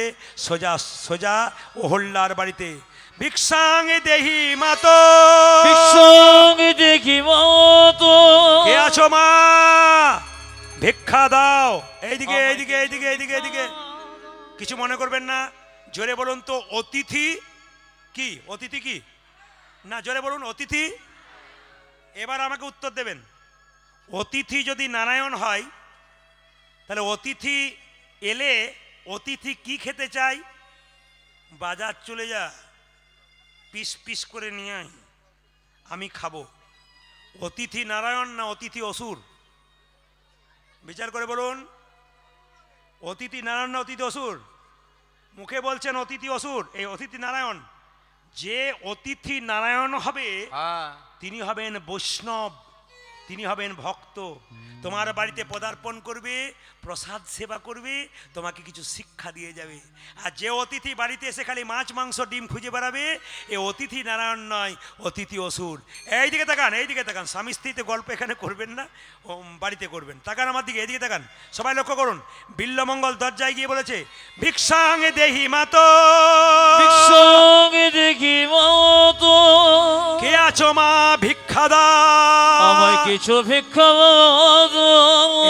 সোজা সোজা অহল্যার বাড়িতে। ভিক্ষাং দেহি মাতো, ভিক্ষাং দেহি মাতো, কে আছো মা? ভিক্ষা দাও। এইদিকে এইদিকে এইদিকে এইদিকে এইদিকে, কিছু মনে করবেন না, জোরে বলুন তো অতিথি কি? অতিথি কি না, জোরে বলুন অতিথি। এবার আমাকে উত্তর দেবেন, অতিথি যদি নারায়ণ হয় তাহলে অতিথি এলে অতিথি কি খেতে চাই? বাজার চলে যা, পিস পিস করে নিয়ে আয়, আমি খাবো। অতিথি নারায়ণ না অতিথি অসুর? বিচার করে বলুন, অতিথি নারায়ণ না অতিথি অসুর? মুখে বলছেন অতিথি অসুর, এই অতিথি নারায়ণ। যে অতিথি নারায়ণ হবে তিনি হবেন বৈষ্ণব, তিনি হবেন ভক্ত। তোমার বাড়িতে পদার্পণ করবে, প্রসাদ সেবা করবে, তোমাকে কিছু শিক্ষা দিয়ে যাবে। আর যে অতিথি বাড়িতে এসে খালি মাছ মাংস ডিম খুঁজে বেড়াবে, এ অতিথি নারায়ণ নয়, অতিথি অসুর। এইদিকে তাকান, এইদিকে তাকান, স্বামী স্ত্রীতে গল্প এখানে করবেন না, বাড়িতে করবেন। তাকান আমার দিকে, এইদিকে তাকান, সবাই লক্ষ্য করুন। বিল্লমঙ্গল দরজায় গিয়ে বলেছে, ভিক্ষাং দেহি মাতো, ভিক্ষাং দেহি মাতো, কে আছো মা? ভিক্ষা দাও, আমায় কিছু ভিক্ষা দাও।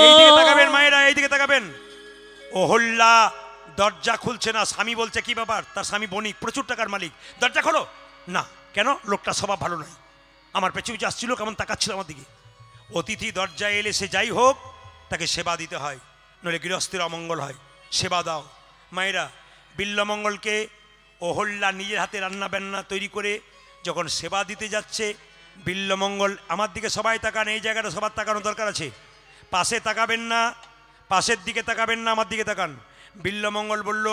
এইদিকে তাকাবেন মায়েরা, এইদিকে তাকাবেন। অহল্যা দরজা খুলছে না, স্বামী বলছে কি ব্যাপার? তার স্বামী বণিক, প্রচুর টাকার মালিক। দরজা খোলো না। কেন? লোকটা স্বভাব ভালো নয়, আমার পেছু পেছু আসছিল, কেমন তাকাচ্ছিল আমার দিকে। অতিথি দরজায় এলে সে যাই হোক তাকে সেবা দিতে হয়, নইলে গৃহস্থের অমঙ্গল হয়। সেবা দাও মায়েরা। বিল্লমঙ্গলকে অহল্যা নিজের হাতে রান্না বান্না তৈরি করে যখন সেবা দিতে যাচ্ছে, বিল্লমঙ্গল আমার দিকে সবাই তাকান, এই জায়গাটা সবার তাকানো দরকার আছে। পাশে তাকাবেন না, পাশের দিকে তাকাবেন না, আমার দিকে তাকান। বিল্লমঙ্গল বলল,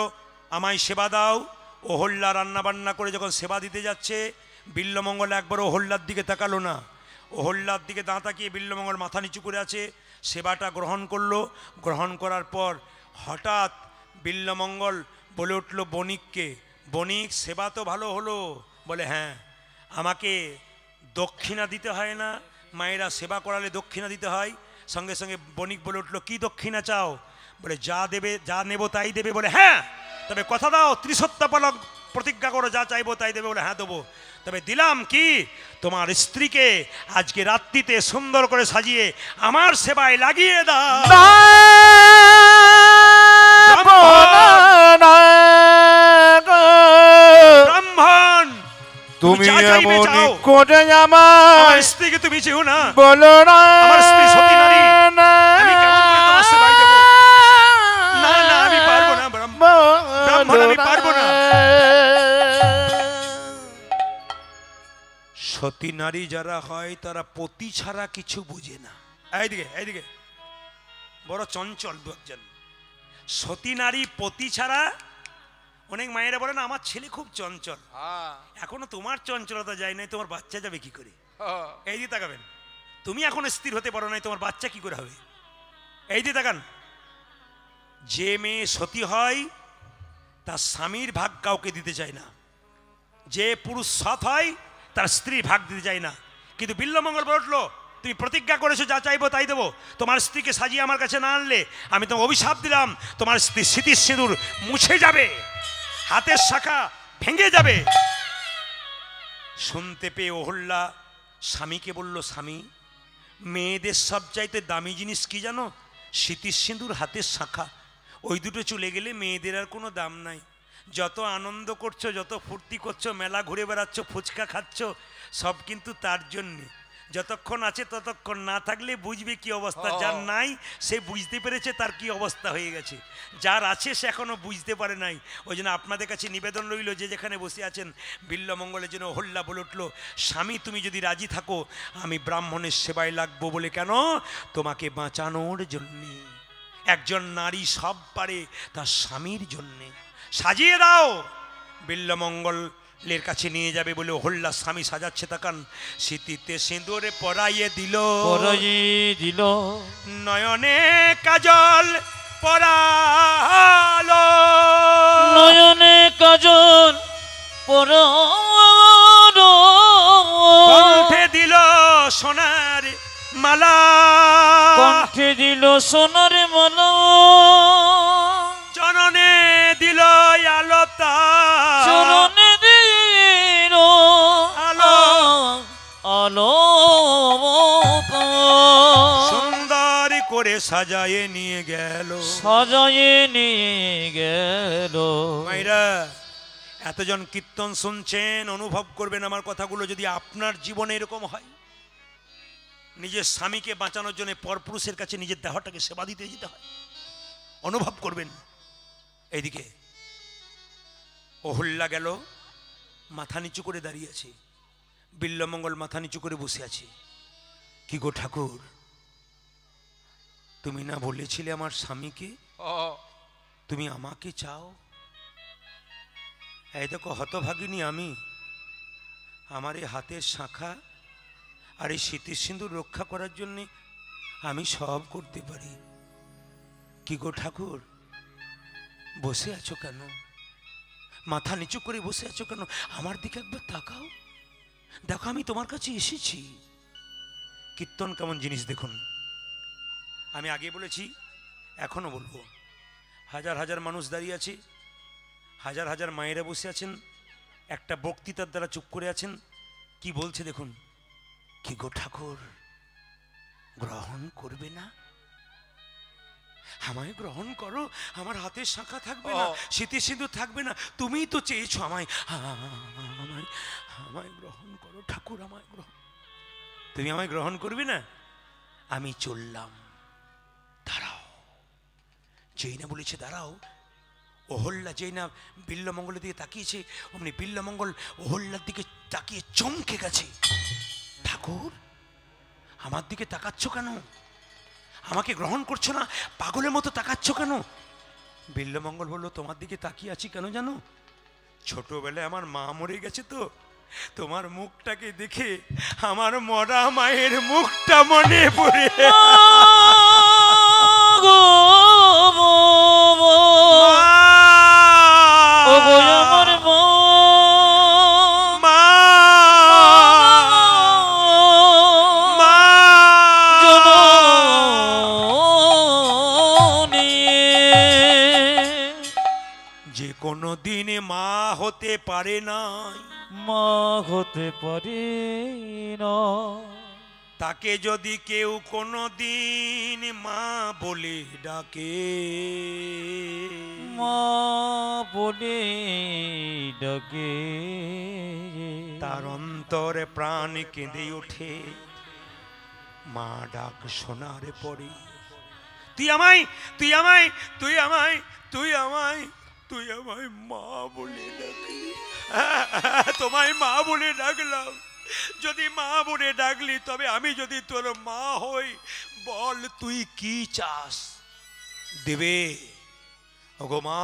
আমায় সেবা দাও। অহল্যা রান্না বান্না করে যখন সেবা দিতে যাচ্ছে, বিল্লমঙ্গল একবার অহল্যার দিকে তাকালো না। অহল্যার দিকে দাঁ তাকিয়ে বিল্লমঙ্গল মাথা নিচু করে আছে, সেবাটা গ্রহণ করলো। গ্রহণ করার পর হঠাৎ বিল্লমঙ্গল বলে উঠল বণিককে, বণিক সেবা তো ভালো হলো। বলে হ্যাঁ, আমাকে দক্ষিণা দিতে হয় না? মায়েরা সেবা করালে দক্ষিণা দিতে হয়। সঙ্গে সঙ্গে বণিক বলে উঠলো, কি দক্ষিণা চাও? বলে যা দেবে, যা নেব তাই দেবে। বলে হ্যাঁ, তবে কথা দাও, ত্রিসত্যাপালক প্রতিজ্ঞা করো, যা চাইবো তাই দেবে। বলে হ্যাঁ দেবো, তবে দিলাম কি, তোমার স্ত্রীকে আজকে রাত্রিতে সুন্দর করে সাজিয়ে আমার সেবায় লাগিয়ে দাও। ব্রাহ্মণ, তুমি চাইবে এমন চাও। করে আমার আমার স্ত্রীকে তুমি চেও না, বলো না, আমার স্ত্রী সতী নারী, আমি কেমন করে তোমার সেবায় দেবো? না না, আমি পারবো না ব্রাহ্মণ, আমি পারবো না। সতী নারী যারা হয় তারা পতি ছাড়া কিছু বুঝে না। এইদিকে এইদিকে, বড় চঞ্চল একজন। সতী নারী পতি ছাড়া, অনেক মায়েরা বলে না আমার ছেলে খুব চঞ্চল, এখনো তোমার চঞ্চলতা যায় নাই, তোমার বাচ্চা যাবে কি করে? এই দিয়ে তাকাবেন, তুমি এখন স্থির হতে পারো নাই, তোমার বাচ্চা কি করে হবে? এই দিয়ে তাকান। যে মেয়ে সতী হয় তার স্বামীর ভাগ কাউকে দিতে চায় না, যে পুরুষ সৎ হয় তার স্ত্রী ভাগ দিতে চায় না। কিন্তু বিল্লমঙ্গল বলে উঠলো, তুমি প্রতিজ্ঞা করেছো যা চাইবো তাই দেবো, তোমার স্ত্রীকে সাজিয়ে আমার কাছে না আনলে আমি তোমাকে অভিশাপ দিলাম, তোমার স্ত্রী স্মৃতির সিঁদুর মুছে যাবে, হাতের শাখা ভেঙে যাবে। শুনতে পেয়ে অহল্যা স্বামীকে বলল, স্বামী, মেয়েদের সবচাইতে দামি জিনিস কি জানো? স্মৃতির সিঁদুর, হাতের শাখা। ওই দুটো চলে গেলে মেয়েদের আর কোনো দাম নাই। যত আনন্দ করছো, যত ফুর্তি করছো, মেলা ঘুরে বেড়াচ্ছ, ফুচকা খাচ্ছ, সব কিন্তু তার জন্যে। যতক্ষণ আছে ততক্ষণ, না থাকলে বুঝবে কি অবস্থা। যার নাই সে বুঝতে পেরেছে তার কি অবস্থা হয়ে গেছে, যার আছে সে এখনো বুঝতে পারে নাই। ওই জন্য আপনাদের কাছে নিবেদন রইল, যে যেখানে বসে আছেন, বিল্লমঙ্গলের জন্য অহল্যা বলে উঠল, স্বামী তুমি যদি রাজি থাকো আমি ব্রাহ্মণের সেবায় লাগবো। বলে কেন? তোমাকে বাঁচানোর জন্যে। একজন নারী সব পারে তার স্বামীর জন্যে। সাজিয়ে দাও। বিল্লমঙ্গলের কাছে নিয়ে যাবে বলে অহল্যা স্বামী সাজাচ্ছে, তাকান। স্মৃতিতে সিঁদুরে পরাইয়ে দিল, দিল নয়নে কাজল পরালো, নয়নে কাজল পরার কণ্ঠে দিল সোনার মালা, কণ্ঠে দিল সোনার মালা, চরণে দিল আলতা, চরণে দিল আলো, আলো, সুন্দর করে সাজায়ে নিয়ে গেল। সাজায়ে নিয়ে গেল। মাইরা, এতজন কীর্তন শুনছেন, অনুভব করবেন আমার কথাগুলো। যদি আপনার জীবনে এরকম হয়, নিজের স্বামীকে বাঁচানোর জন্য পরপুরুষের কাছে নিজের দেহটাকে সেবা দিতে যেতে হয়, অনুভব করবেন। এইদিকে অহল্যা গেল, মাথা নিচু করে দাঁড়িয়ে আছে। বিল্বমঙ্গল মাথা নিচু করে বসে আছে। কি গো ঠাকুর, তুমি না বলেছিলে আমার স্বামীকে ও তুমি আমাকে চাও? এই দেখো হতভাগিনী আমি, আমার এই হাতের শাখা আর এই স্মৃতির সিন্ধুর রক্ষা করার জন্যে আমি সব করতে পারি। কি গো ঠাকুর, বসে আছো কেন? মাথা নিচু করে বসে আছো কেন? আমার দিকে একবার তাকাও, দেখো আমি তোমার কাছে এসেছি। কীর্তন কেমন জিনিস দেখুন। আমি আগে বলেছি, এখনো বলবো, হাজার হাজার মানুষ দাঁড়িয়ে আছে, হাজার হাজার মায়েরা বসে আছেন, একটা বক্তৃতার দ্বারা চুপ করে আছেন। কি বলছে দেখুন। কি গো ঠাকুর, গ্রহণ করবে না? আমায় গ্রহণ করো, আমার হাতের শাখা থাকবে না, স্মৃতি সিঁদুর থাকবে না, তুমিই তো চেয়েছো আমায়। আমায় আমায় গ্রহণ করো ঠাকুর, আমায় গ্রহণ। তুমি আমায় গ্রহণ করবে না? আমি চললাম, দাঁড়াও। যেই না বলেছে দাঁড়াও, অহল্যা যেই না বিল্বমঙ্গলের দিকে তাকিয়েছে, অমনি বিল্বমঙ্গল অহল্যার দিকে তাকিয়ে চমকে গেছে। ঠাকুর, আমার দিকে তাকাচ্ছ কেন? আমাকে গ্রহণ করছো না? পাগলের মতো তাকাচ্ছ কেন? বিল্বমঙ্গল বলল, তোমার দিকে তাকিয়ে আছি কেন জানো? ছোটবেলায় আমার মা মরে গেছে তো, তোমার মুখটাকে দেখে আমার মরা মায়ের মুখটা মনে পড়ে। যে কোনো দিনে মা হতে পারে না, মা হতে পারে না, তাকে যদি কেউ কোনো দিন মা বলে ডাকে, মা বলে ডাকে, তার অন্তরে প্রাণ কেঁদে ওঠে। মা ডাক শোনার পরে তুই আমায় তুই আমায় তুই আমায় তুই আমায় তুই আমায় মা বলে ডাকলি। তোমায় মা বলে ডাকলাম। যদি মা বলে ডাকলি, তবে আমি যদি তোর মা হই, বল তুই কি চাস? দেবে? ওগো মা,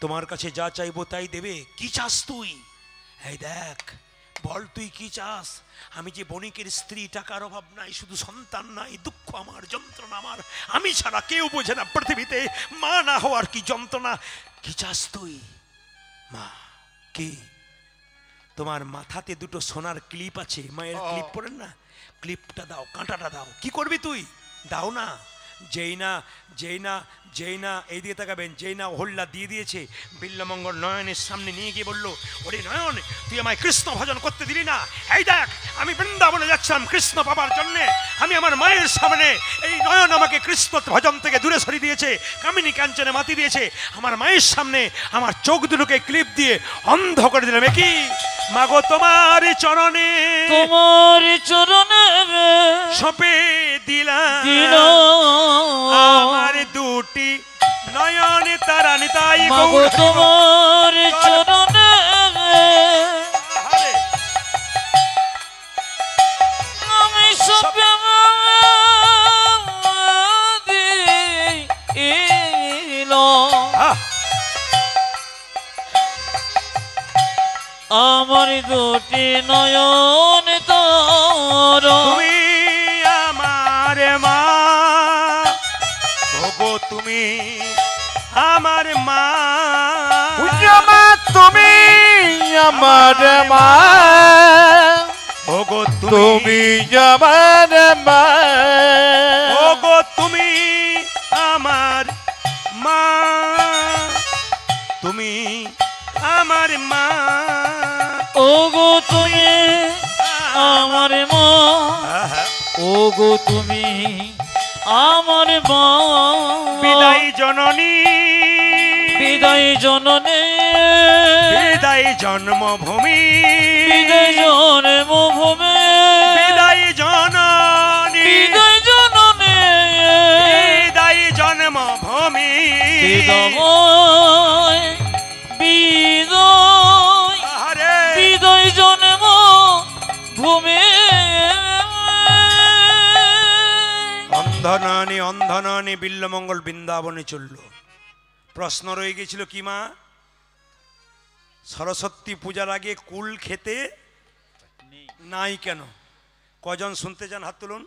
তোমার কাছে যা চাইবো তাই দেবে। কি চাস তুই? এই দেখ, বল তুই কি চাস? আমি যে বণিকের স্ত্রী, টাকার অভাব নাই, শুধু সন্তান নাই, দুঃখ আমার, যন্ত্রণা আমার, আমি ছাড়া কেউ বোঝে না পৃথিবীতে মা না হওয়ার কি যন্ত্রণা। কি চাস তুই? মা কি? তোমার মাথাতে দুটো সোনার ক্লিপ আছে, মায়ের ক্লিপ পরেন না, ক্লিপটা দাও, কাঁটাটা দাও। কি করবি তুই? দাও না। যেই না এইদিকে তাকাবেন, যেই না অহল্যা দিয়ে দিয়েছে, বিল্বমঙ্গল নয়নের সামনে নিয়ে গিয়ে বলল, ওরে নয়ন, তুই আমায় কৃষ্ণ ভজন করতে দিলি না। এই দেখ, আমি বৃন্দাবনে যাচ্ছিলাম কৃষ্ণ পাবার জন্যে, আমি আমার মায়ের সামনে, এই নয়ন আমাকে কৃষ্ণ ভজন থেকে দূরে সরিয়ে দিয়েছে, কামিনী কাঞ্চনে মাতি দিয়েছে। আমার মায়ের সামনে আমার চোখ দুটোকে ক্লিপ দিয়ে অন্ধ করে দিলাম। কি মাগো, তোমার চরণে, তোমার চরণে সঁপে দিলাম আমার দুটি নয়নে তারানি। তাই মাগো তোমার চরণে আমি সবে আমার দুটি নয়ন তোর। তুমি আমার মা, ওগো তুমি আমার মা। আমার মা, ওগো তুমি আমার মা, ওগো তুমি আমার মা, তুমি আমার মা, ওগো তুমি আমার মা, আহা। ওগো তুমি আমার মা, বিদায় জননী, বিদায় জননী, বিদায় জন্মভূমি, বিদায় জন্মভূমি, বিদায় জননী, বিদায় জননী, বিদায় জন্মভূমি, বিদায় বিদায় আহারে বিদায় জন্ম ভূমি। অন্ধনানি অন্ধনানি বিল্লমঙ্গল বৃন্দাবনে চলল। প্রশ্ন রয়ে গেছিল কি মা, সরস্বতী পূজার আগে কুল খেতে নাই কেন? কজন শুনতে চান হাত তুলুন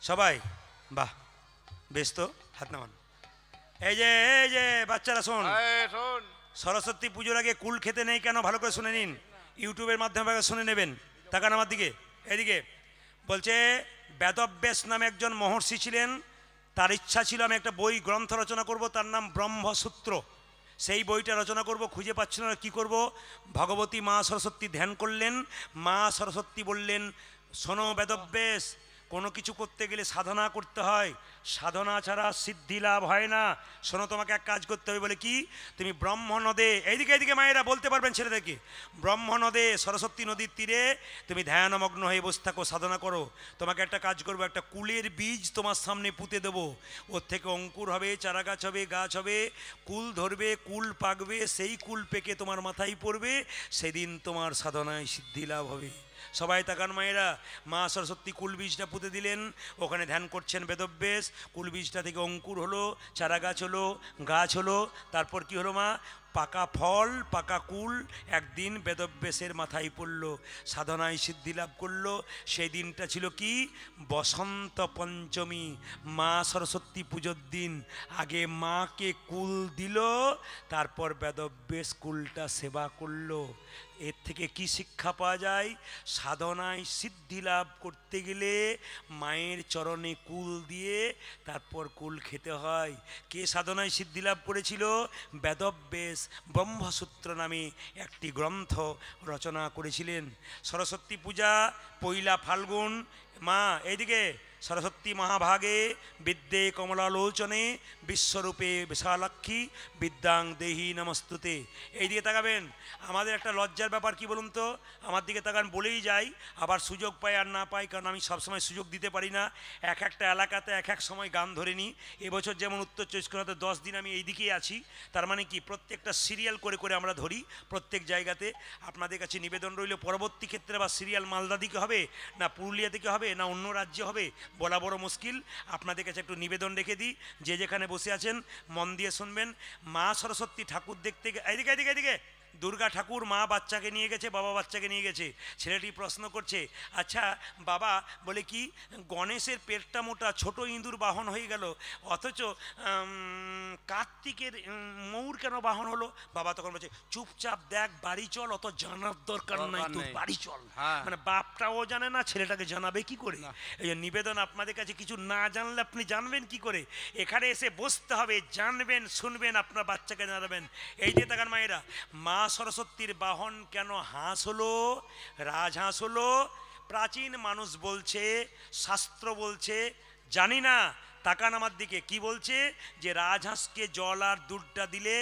সবাই। বাহ, বেশ তো, হাত নামান। এই যে বাচ্চারা শোন, এই শোন, সরস্বতী পুজোর আগে কুল খেতে নেই কেন ভালো করে শুনে নিন, ইউটিউবের মাধ্যমে শুনে নেবেন। তাকান আমার দিকে, এদিকে। বলছে বেদব্যাস নামে একজন মহর্ষি ছিলেন, তার ইচ্ছা ছিল আমি একটা বই গ্রন্থ রচনা করব, তার নাম ব্রহ্মসূত্র। সেই বইটা রচনা করব, খুঁজে পাচ্ছিল না, কী করব? ভগবতী মা সরস্বতী ধ্যান করলেন। মা সরস্বতী বললেন, শোনো বেদব্যাস, কোনো কিছু করতে গেলে সাধনা করতে হয়, সাধনা ছাড়া সিদ্ধি লাভ হয় না। শোনো, তোমাকে এক কাজ করতে হবে। বলে কি? তুমি ব্রহ্ম নদে, এইদিকে এইদিকে মায়েরা বলতে পারবেন ছেলেদেরকে, ব্রহ্ম নদে সরস্বতী নদীর তীরে তুমি ধ্যানমগ্ন হয়ে বসে থাকো, সাধনা করো। তোমাকে একটা কাজ করবো, একটা কুলের বীজ তোমার সামনে পুঁতে দেবো, ওর থেকে অঙ্কুর হবে, চারা গাছ হবে, গাছ হবে, কুল ধরবে, কুল পাকবে, সেই কুল পেকে তোমার মাথায় পড়বে, সেদিন তোমার সাধনায় সিদ্ধি লাভ হবে। সবাই তাকান মায়েরা। মা সরস্বতী কুল বীজটা পুঁতে দিলেন, ওখানে ধ্যান করছেন বেদব্যাস। কুল বীজটা থেকে অঙ্কুর হলো, চারা গাছ হলো, গাছ হলো, তারপর কি হলো মা? পাকা ফল, পাকা কুল একদিন বেদব্যাসের মাথায় পড়ল, সাধনায় সিদ্ধি লাভ করলো। সেই দিনটা ছিল কি? বসন্ত পঞ্চমী, মা সরস্বতী পুজোর দিন। আগে মাকে কুল দিল, তারপর বেদব্যাস কুলটা সেবা করলো। এর থেকে কি শিক্ষা পাওয়া যায়? সাধনায় সিদ্ধি লাভ করতে গেলে মায়ের চরণে কুল দিয়ে তারপর কুল খেতে হয়। কে সাধনায় সিদ্ধি লাভ করেছিল? বেদব্যাস ব্রহ্মসূত্র নামে একটি গ্রন্থ রচনা করেছিলেন। সরস্বতী পূজা পয়লা ফাল্গুন। মা এইদিকে, সরস্বতী মহাভাগে বিদ্যে কমলালোচনে বিশ্বরূপে বিশালাক্ষী বিদ্যাং দেহি নমস্তুতে। এই দিকে তাকাবেন। আমাদের একটা লজ্জার ব্যাপার কি বলুন তো, আমার দিকে তাকান বলেই যাই, আবার সুযোগ পাই আর না পাই, কারণ আমি সবসময় সুযোগ দিতে পারি না। এক একটা এলাকাতে এক এক সময় গান ধরে নিই। এবছর যেমন উত্তর চব্বিশ পরগনাতে 10 দিন আমি এই দিকেই আছি, তার মানে কি প্রত্যেকটা সিরিয়াল করে করে আমরা ধরি প্রত্যেক জায়গাতে। আপনাদের কাছে নিবেদন রইল, পরবর্তী ক্ষেত্রে বা সিরিয়াল মালদা দিকে হবে না পুরুলিয়া দিকে হবে না অন্য রাজ্যে হবে বলা বড় মুশকিল। আপনাদের কাছে একটু নিবেদন রেখে দিই, যে যেখানে বসে আছেন মন দিয়ে শুনবেন। মা সরস্বতী ঠাকুর দেখতে এদিকে এদিকে এদিকে দুর্গা ঠাকুর, মা বাচ্চাকে নিয়ে গেছে, বাবা বাচ্চাকে নিয়ে গেছে। ছেলেটি প্রশ্ন করছে, আচ্ছা বাবা, বলে কি গণেশের পেটটা মোটা, ছোট ইঁদুর বাহন হয়ে গেল, অথচ কার্তিকের ময়ূর কেন বাহন হলো? বাবা তখন বলছে, চুপচাপ দেখ, বাড়ি চল, অত জানার দরকার নাই, তোর বাড়ি চল। মানে বাপটাও জানে না, ছেলেটাকে জানাবে কি করে? এই যে নিবেদন আপনাদের কাছে, কিছু না জানলে আপনি জানবেন কি করে? এখানে এসে বসতে হবে, জানবেন, শুনবেন, আপনার বাচ্চাকে জানাবেন। এই যে তাকান মায়েরা, মা সরস্বতীর বাহন কেন হাঁস হলো, রাজহাঁস হলো? প্রাচীন মানুষ বলছে, শাস্ত্র বলছে, জানি না। তাকান আমার দিকে, কি বলছে? যে রাজহাঁসকে জল আর দুধটা দিলে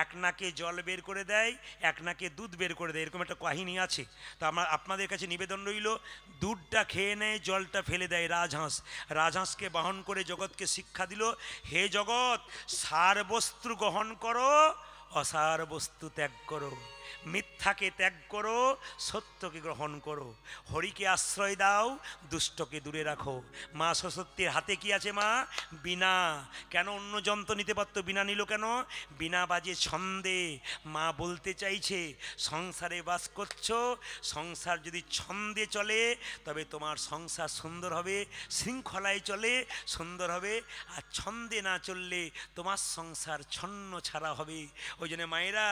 এক নাকে জল বের করে দেয়, এক নাকে দুধ বের করে দেয়, এরকম একটা কাহিনী আছে। তো আপনাদের কাছে নিবেদন রইল, দুধটা খেয়ে নেয়, জলটা ফেলে দেয় রাজহাঁস। রাজহাঁসকে বাহন করে জগৎকে শিক্ষা দিল, হে জগৎ, সার বস্তু গ্রহণ করো, অসার বস্তু ত্যাগ করো, মিথ্যাকে ত্যাগ করো, সত্যকে গ্রহণ করো, হরিকে আশ্রয় দাও, দুষ্টকে দূরে রাখো। মা সরস্বতীর হাতে কি আছে মা? বীণা। কেন অন্য যন্ত্র নিতে পারতো, বীণা নিল কেন? বীণা বাজে ছন্দে। মা বলতে চাইছে, সংসারে বাস করছো, সংসার যদি ছন্দে চলে তবে তোমার সংসার সুন্দর হবে, শৃঙ্খলায় চলে সুন্দর হবে, আর ছন্দে না চললে তোমার সংসার ছন্ন ছাড়া হবে। ওই জন্য মায়েরা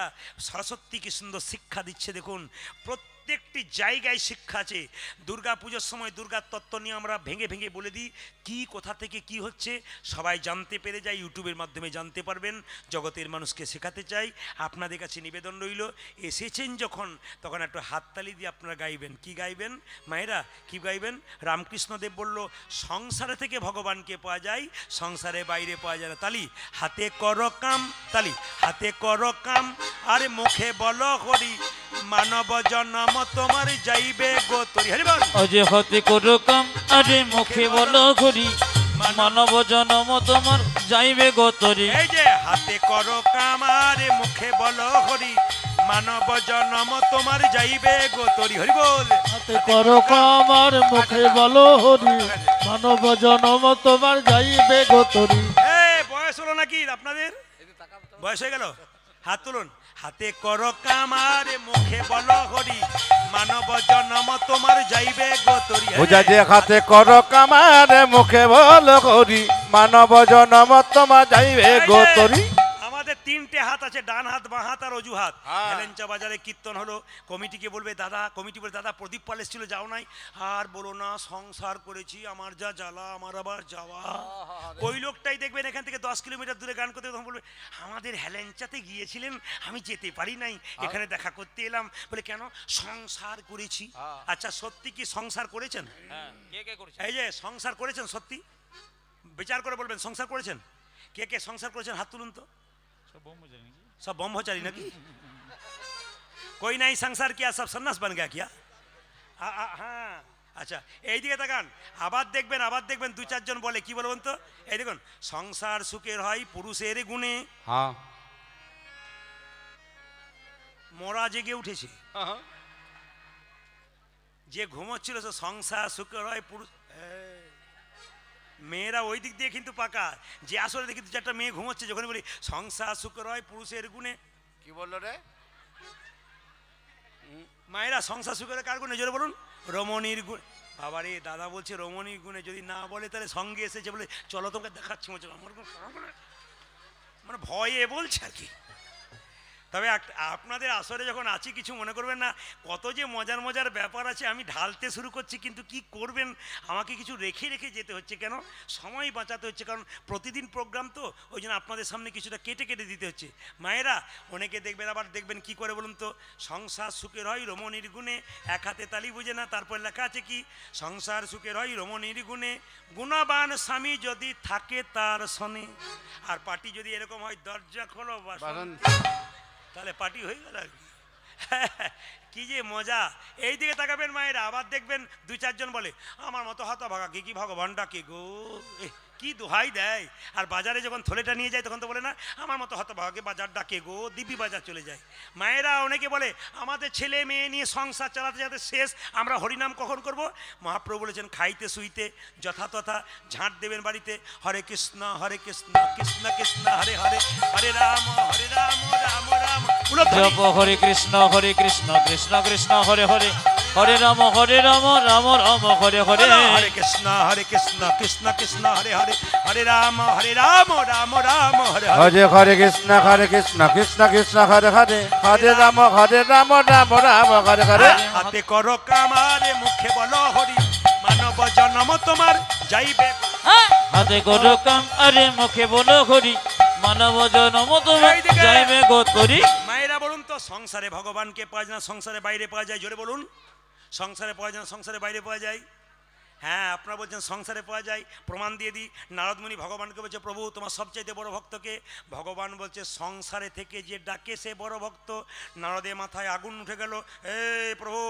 সরস্বতী কি সুন্দর শিক্ষা দিচ্ছে দেখুন। প্রত্যেকটি জায়গায় শিক্ষা আছে। দুর্গা পুজোর সময় দুর্গার তত্ত্ব নিয়ে আমরা ভেঙে ভেঙে বলে দিই, কি কোথা থেকে কি হচ্ছে সবাই জানতে পেরে যায়, ইউটিউবের মাধ্যমে জানতে পারবেন। জগতের মানুষকে শেখাতে চাই। আপনাদের কাছে নিবেদন রইল, এসেছেন যখন তখন একটু হাততালি দিয়ে আপনারা গাইবেন। কি গাইবেন মায়েরা, কি গাইবেন? রামকৃষ্ণদেব বলল, সংসারে থেকে ভগবানকে পাওয়া যায়, সংসারে বাইরে পাওয়া যায় না। তালি হাতে কর কাম, তালি হাতে কর কাম, আরে মুখে বলো হরি, মানব জন্ম তোমার যাইবে গো তরি। হরি বল। অজে হতে করো কাম, আরে মুখে বলো হরি, মানব জনম তোমার যাইবে গতরি। এই যে হাতে করো কাম, আরে মুখে বলো হরি, মানব জন্ম তোমার যাইবে গো তরি। হরি বল। হাতে করো কাম আর মুখে বলো হরি, মানব জনম তোমার যাইবে গোতরি। বয়স হলো নাকি আপনাদের? বয়স হয়ে গেল? হাত তুলুন। হাতে করো কাম আর মুখে বলো হরি, মানব জন্ম তোমার যাইবে গো তরি। বুঝা যে হাতে কর কামারে মুখে বল করি, মানব জনম তোমা যাইবে গোতরি। আমাদের তিনটে হাত আছে, ডান হাত, বাঁ হাত আর অজু হাত। হ্যাঁ। হেলেঞ্চা বাজারে কীর্তন হলো, কমিটিকে বলবে দাদা, কমিটি বলে দাদা প্রদীপ পাল এসেছিল যাও নাই? আর বলো না, সংসার করেছি, আমার যা জ্বালা, আমার আবার যাওয়া। ওই লোকটাই দেখবেন এখান থেকে 10 কিলোমিটার দূরে গান করতে, তখন বলবে আমাদের হেলেঞ্চাতে গিয়েছিলেন, আমি যেতে পারি নাই, এখানে দেখা করতে এলাম। বলে কেন? সংসার করেছি। আচ্ছা সত্যি কি সংসার করেছেন? এই যে সংসার করেছেন সত্যি? বিচার করে বলবেন সংসার করেছেন? কে কে সংসার করেছেন হাত তুলুন তো। सब ब्रह्मचारी नाकि कोई नहीं संसार किया, सब सन्यास बन गया क्या? हाँ আচ্ছা এই দিকে তাকান, আবার দেখবেন দু চারজন বলে, কি বলবেন তো? এই দেখুন, সংসার সুখের হয় পুরুষের গুণে। হ্যাঁ, মরা জেগে উঠেছে, যে ঘুমোচ্ছিল সে সংসার সুখের হয় পুরুষ। মেয়েরা ওই দিক দিয়ে কিন্তু পাকা, যে আসলে দেখি দু চারটা মেয়ে ঘুমোচ্ছে, যখন বলি সংসার সুখের হয় পুরুষের গুণে। কি বললো রে? মায়েরা সংসার সুখের কার গুণে জোরে বলুন? রমণীর গুণ। বাবারে দাদা বলছে রমণীর গুণে, যদি না বলে তাহলে সঙ্গে এসেছে বলে চলো তোমাকে দেখাচ্ছি, মানে ভয়ে বলছে আর কি। তবে আপনাদের আসরে যখন আছি কিছু মনে করবেন না, কত যে মজার মজার ব্যাপার আছে। আমি ঢালতে শুরু করছি, কিন্তু কি করবেন, আমাকে কিছু রেখে রেখে যেতে হচ্ছে, কেন সময় বাঁচাতে হচ্ছে, কারণ প্রতিদিন প্রোগ্রাম তো, ওই জন্য আপনাদের সামনে কিছুটা কেটে কেটে দিতে হচ্ছে। মায়েরা অনেকে দেখবেন, আবার দেখবেন কি করে বলুন তো, সংসার সুখের হয় রমণীর গুণে, এক হাতে তালি বুঝে না, তারপর লেখা আছে কি, সংসার সুখের হয় রমণীর গুণে, গুণবান স্বামী যদি থাকে তার সনে। আর পার্টি যদি এরকম হয়, দরজা খোলো বাসন, তাহলে পার্টি হয়ে গেল আর কি যে মজা। এই দিকে তাকাবেন মায়েরা, আবার দেখবেন দু চারজন বলে আমার মতো হতভাগা কি ভগবান ডাকে গো, কি দোহাই দেয়। আর বাজারে যখন থলেটা নিয়ে যায় তখন তো বলে না আমার মতো হতভাগাকে বাজার ডাকে গো, দিব্যি বাজার চলে যায়। মায়েরা অনেকে বলে আমাদের ছেলে মেয়ে নিয়ে সংসার চালাতে যাতে শেষ, আমরা হরিনাম কখন করব? মহাপ্রভু বলেছেন খাইতে শুইতে যথাতথা ঝাঁট দেবেন বাড়িতে, হরে কৃষ্ণ কৃষ্ণ কৃষ্ণ হরে হরে, হরে রাম রাম রাম। জপ হরে কৃষ্ণ কৃষ্ণ কৃষ্ণ হরে হরে, হরে রাম রাম রাম হরে হরে। হরে কৃষ্ণ কৃষ্ণ কৃষ্ণ হরে হরে, হরে রাম রাম রাম হরে হরে। হরে হরে কৃষ্ণ কৃষ্ণ কৃষ্ণ হরে হরে, হরে রাম রাম রাম হরে হরে। হাতে করো কামারে মুখে বলো হরি, মানব জন্ম তোমার যাইবে। হাতে করো কাম আরে মুখে বলো হরি, মানব জন্ম তোমার যাইবে গতরি। মায়েরা বলুন তো, সংসারে ভগবানকে পাওয়া যায় না, সংসারে বাইরে পাওয়া যায়? জোরে বলুন, সংসারে পাওয়া যায় না, সংসারে বাইরে পাওয়া যায়? হ্যাঁ আপনারা বলছেন সংসারে পাওয়া যায়, প্রমাণ দিয়ে দিই। নারদমুনি ভগবানকে বলছে প্রভু তোমার সবচাইতে বড় ভক্তকে? ভগবান বলছে সংসারে থেকে যে ডাকে সে বড় ভক্ত। নারদের মাথায় আগুন উঠে গেল, এ প্রভু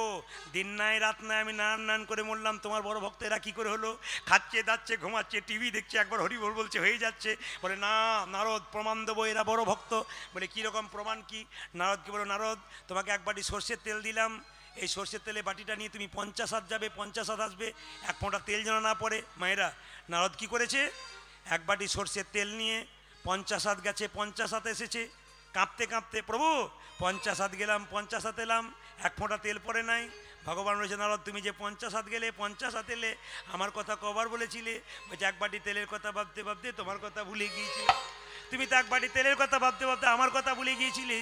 দিন নাই রাত নাই আমি নান করে মরলাম, তোমার বড় ভক্ত এরা কী করে হলো? খাচ্ছে দাচ্ছে ঘুমাচ্ছে টিভি দেখছে, একবার হরি বল বলছে হয়ে যাচ্ছে। বলে না নারদ প্রমাণ দেবো এরা বড় ভক্ত। বলে কীরকম প্রমাণ কি? নারদকে বলো নারদ তোমাকে এক বাটি সর্ষের তেল দিলাম, এই সর্ষের তেলে বাটিটা নিয়ে তুমি 50 হাত যাবে, 50 হাত আসবে, এক ফোঁটা তেল যেন না পড়ে। মায়েরা নারদ কি করেছে? এক বাটি সর্ষের তেল নিয়ে 50 হাত গেছে, 50 হাত এসেছে, কাঁপতে কাঁপতে প্রভু 50 হাত গেলাম, 50 হাত এলাম, এক ফোঁটা তেল পড়ে নাই। ভগবান বলেছে নারদ তুমি যে 50 হাত গেলে, 50 হাত এলে, আমার কথা কবার বলেছিলে? বলছে এক বাটি তেলের কথা ভাবতে ভাবতে তোমার কথা ভুলে গিয়েছিলে। তুমি তো এক বাটি তেলের কথা ভাবতে ভাবতে আমার কথা ভুলে গিয়েছিলে।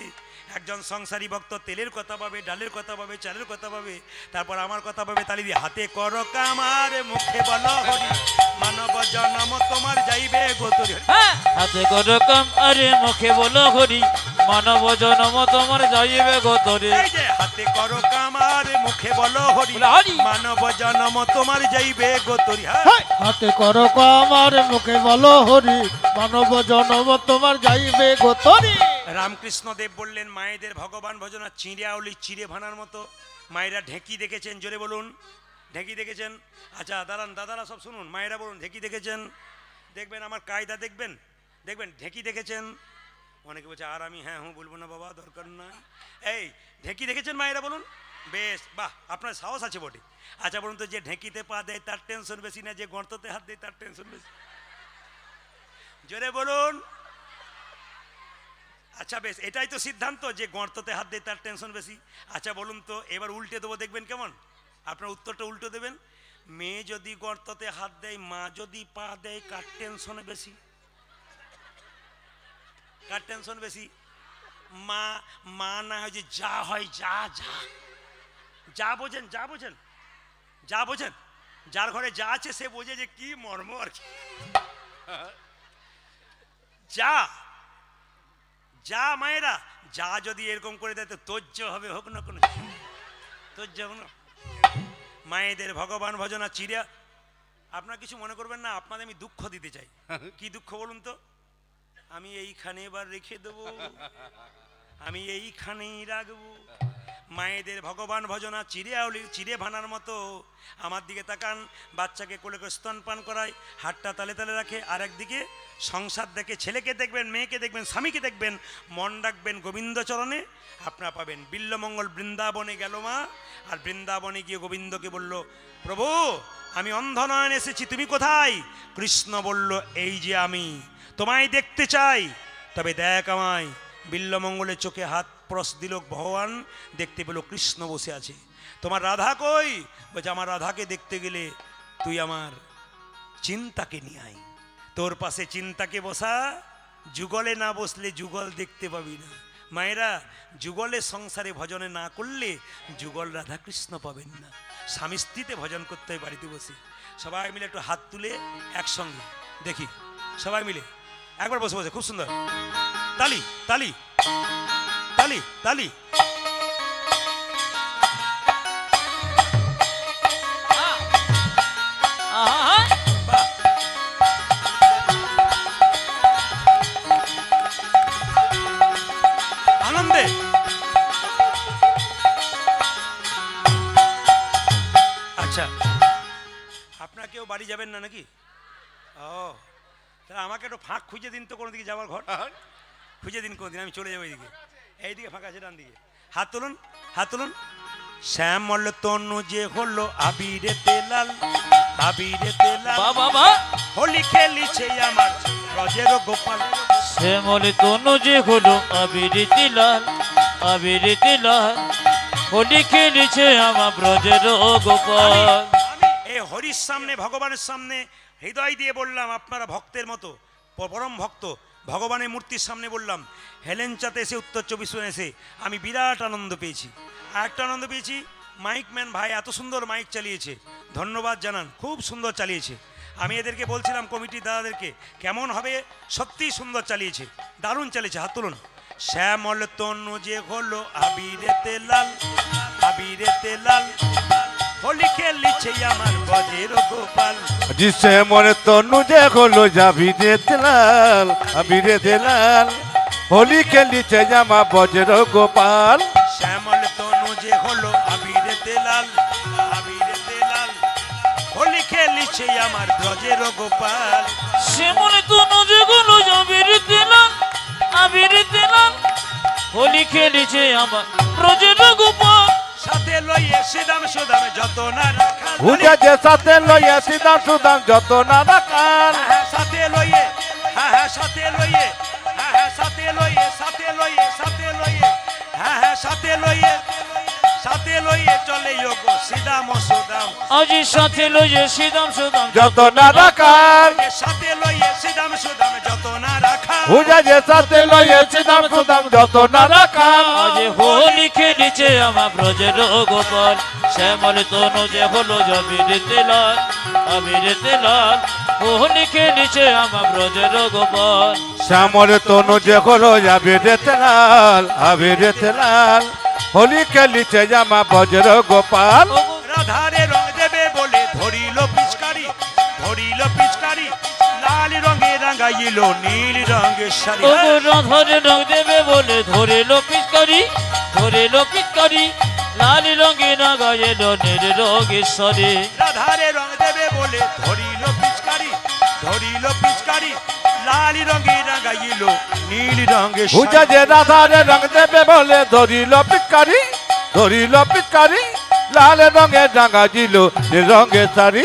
একজন সংসারী ভক্ত তেলের কথা ভাবে, ডালের কথা ভাবে, চালের কথা ভাবে, তারপর আমার কথা ভাবে। তালি দিয়ে হাতে করো কামার, মুখে বলো হরি, মানব জন্ম তোমার যাইবে গোতরি। হাতে করো কাম আরে মুখে বলো হরি, মানব জন্ম তোমার যাইবে গোতরে। এই যে হাতে করো কামার, মুখে বলো হরি, মানব জন্ম তোমার যাইবে গোতরি। হাতে করো কামার, মুখে বলো হরি, মানব জনম তোমার যাইবে গোতরি। রামকৃষ্ণ দেব বললেন মায়েদের ভগবান ভজনা চিঁড়ে আউলি চিড়ে ভানার মতো। মায়েরা ঢেঁকি দেখেছেন? জোরে বলুন, ঢেঁকি দেখেছেন? আচ্ছা দাঁড়ান, দাদারা সব শুনুন, মায়েরা বলুন ঢেঁকি দেখেছেন? দেখবেন আমার কায়দা দেখবেন, দেখবেন ঢেঁকি দেখেছেন? অনেকে বলছে আর আমি হ্যাঁ হুঁ বলবো না বাবা, দরকার নাই। এই ঢেঁকি দেখেছেন মায়েরা বলুন? বেশ, বাহ, আপনার সাহস আছে বটে। আচ্ছা বলুন তো, যে ঢেঁকিতে পা দেয় তার টেনশন বেশি না যে গর্ততে হাত দেয় তার টেনশন বেশি? জোরে বলুন। আচ্ছা বেশ, এটাই তো সিদ্ধান্ত যে গর্ততে হাত দেয় তার টেনশন বেশি। আচ্ছা বলুন তো, এবার উল্টে দেবো, দেখবেন কেমন? আপনার উত্তরটা উল্টো দেবেন। মেয়ে যদি গর্ততে হাত দেয়, মা যদি পা দেয়, কার টেনশনে বেশি? কার টেনশন বেশি? মা। মা না হয় যে যা হয় যা যা যা বোঝেন, যা বোঝেন, যা বোঝেন, যার ঘরে যা আছে সে বোঝে যে কি মর্ম আর কি। যা যা মায়েরা যা যদি এরকম করে দেয় তো তোজ্য হবে, হোক না কোনো তোজ্য হোক না। মায়েদের ভগবান ভজনা চিড়া। আপনারা কিছু মনে করবেন না, আপনাদের আমি দুঃখ দিতে চাই। কি দুঃখ বলুন তো? আমি এইখানে এবার রেখে দেবো, আমি এইখানেই রাখবো। মায়েদের ভগবান ভজনা চিড়ে আউলি চিড়ে ভানার মতো। আমার দিকে তাকান, বাচ্চাকে কোলে করে স্তনপান করায়, হাতটা তালে তালে রাখে, আর একদিকে সংসার দেখে, ছেলেকে দেখবেন, মেয়েকে দেখবেন, স্বামীকে দেখবেন, মন রাখবেন গোবিন্দ চরণে, আপনারা পাবেন। বিল্লমঙ্গল বৃন্দাবনে গেল মা, আর বৃন্দাবনে গিয়ে গোবিন্দকে বলল, প্রভু আমি অন্ধ নয়ন এসেছি, তুমি কোথায়? কৃষ্ণ বলল, এই যে আমি, তোমায় দেখতে চাই, তবে দেখ আমায়। বিল্লমঙ্গলের চোখে হাত পরশ দিল ভগবান, দেখতে পেল কৃষ্ণ বসে আছে। তোমার রাধা কই? বলছে আমার রাধাকে দেখতে গেলে তুই আমার চিন্তাকে নিয়ে আয়। তোর পাশে চিন্তাকে বসা, যুগলে না বসলে যুগল দেখতে পাবি না। মায়েরা যুগলে সংসারে ভজনে না করলে যুগল রাধা কৃষ্ণ পাবেন না। স্বামী স্ত্রীতে ভজন করতে হয় বাড়িতে বসে। সবাই মিলে একটু হাত তুলে একসঙ্গে দেখি, সবাই মিলে একবার বসে বসে, খুব সুন্দর তালি তালি তালি তালি। আনন্দে আচ্ছা, আপনারা কেউ বাড়ি যাবেন না নাকি? ও তাহলে আমাকে একটু ফাঁক খুঁজে দিন তো, কোনো দিকে যাওয়ার ঘর খুঁজে দিন কোনদিন, আমি চলে যাবো এইদিকে। এইদিকে ফাঁকা আছে, ডান দিকে। হাত তুলুন, হাত তুলুন। শ্যামল তনু যে হলো আবিরেতে লাল, আবিরেতে লাল, বাবা হোলি খেলিছে আমার ব্রজের গোপাল। শ্যামল তনু যে হলো আবিরিতি লাল, আবিরিতি লাল, হোলি খেলিছে আমার ব্রজের গোপাল। এই হরির সামনে, ভগবানের সামনে হৃদয় দিয়ে বললাম, আপনারা ভক্তের মতো, পরম ভক্ত ভগবানের মূর্তির সামনে বললাম। হেলেঞ্চাতে এসে, উত্তর 24 পরগনা এসে আমি বিরাট আনন্দ পেয়েছি। আর একটা আনন্দ পেয়েছি, মাইকম্যান ভাই এত সুন্দর মাইক চালিয়েছে, ধন্যবাদ জানান, খুব সুন্দর চালিয়েছে। আমি এদেরকে বলছিলাম কমিটির দাদাদেরকে, কেমন হবে, সত্যি সুন্দর চালিয়েছে, দারুণ চালিয়েছে। হাত তুলুন। শ্যামল তনু যে হলো আবিরেতে লাল, আবিরেতে লাল, হোলি খেলিছে আমার ব্রজের গোপাল। जिसे मोरे तनु जे हलो जाबिरे लाल, आबिरे लाल, होली खेलिছে জামা বজ্র গোপাল। শ্যামল তনু যে হলো আবিরেতে লাল, আবিরেতে লাল, হোলি খেলিছে আমার ব্রজের গোপাল। শ্যামল তনু যে হলো আবিরিতি লাল, আবিরিতি লাল, হোলি খেলিছে আমার ব্রজের গোপাল। সাথে লইয়ে সিদাম সুদাম যত না রাখাল, হুজা যে সাথে লইয়া সিদাম সুদাম যত না রাখাল। সাথে লইয়ে, হ্যাঁ হ্যাঁ সাথে লইয়ে, হ্যাঁ হ্যাঁ সাথে লইয়ে, সাথে লইয়ে, সাথে লইয়ে, হ্যাঁ হ্যাঁ সাথে লইয়ে, সাথে লইয়ে চলে গো সিদাম সুদাম। আজি সাথে লইয়ে সিদাম সুদাম যত না রাখাল, সাথে লইয়ে সিদাম সুদাম যত না রাখাল। পূজা যে সাথে লয়েছে নাম সুদাম যত নানা কাল আজ হোলি খেলিছে আমার ব্রজের গোপাল শ্যামল তনু যে হলো জবিরেতে লাল আবিরেতে লাল হোলি খেলিছে আমার ব্রজের গোপাল শ্যামল তনু যে হলো আবিরেতে লাল আবিরেতে লাল হোলি খেলিছে জামা বজ্র গোপাল রাধারে রং দেবে বলে ধরিল পিচকারি লাল রঙে রাঙাইল নীল রঙের শাড়ি রাধারে রং দেবে বলে ধরিল পিচকারি লাল রঙে রাঙাইল নীল রঙের শাড়ি রাধারে রং দেবে বলে ধরিল পিচকারি লাল রঙে রাঙাইল নীল রঙের পূজা যে রাধারে রং দেবে বলে ধরিল পিচকারি লাল রঙে ডাঙ্গা ছিল রঙের শাড়ি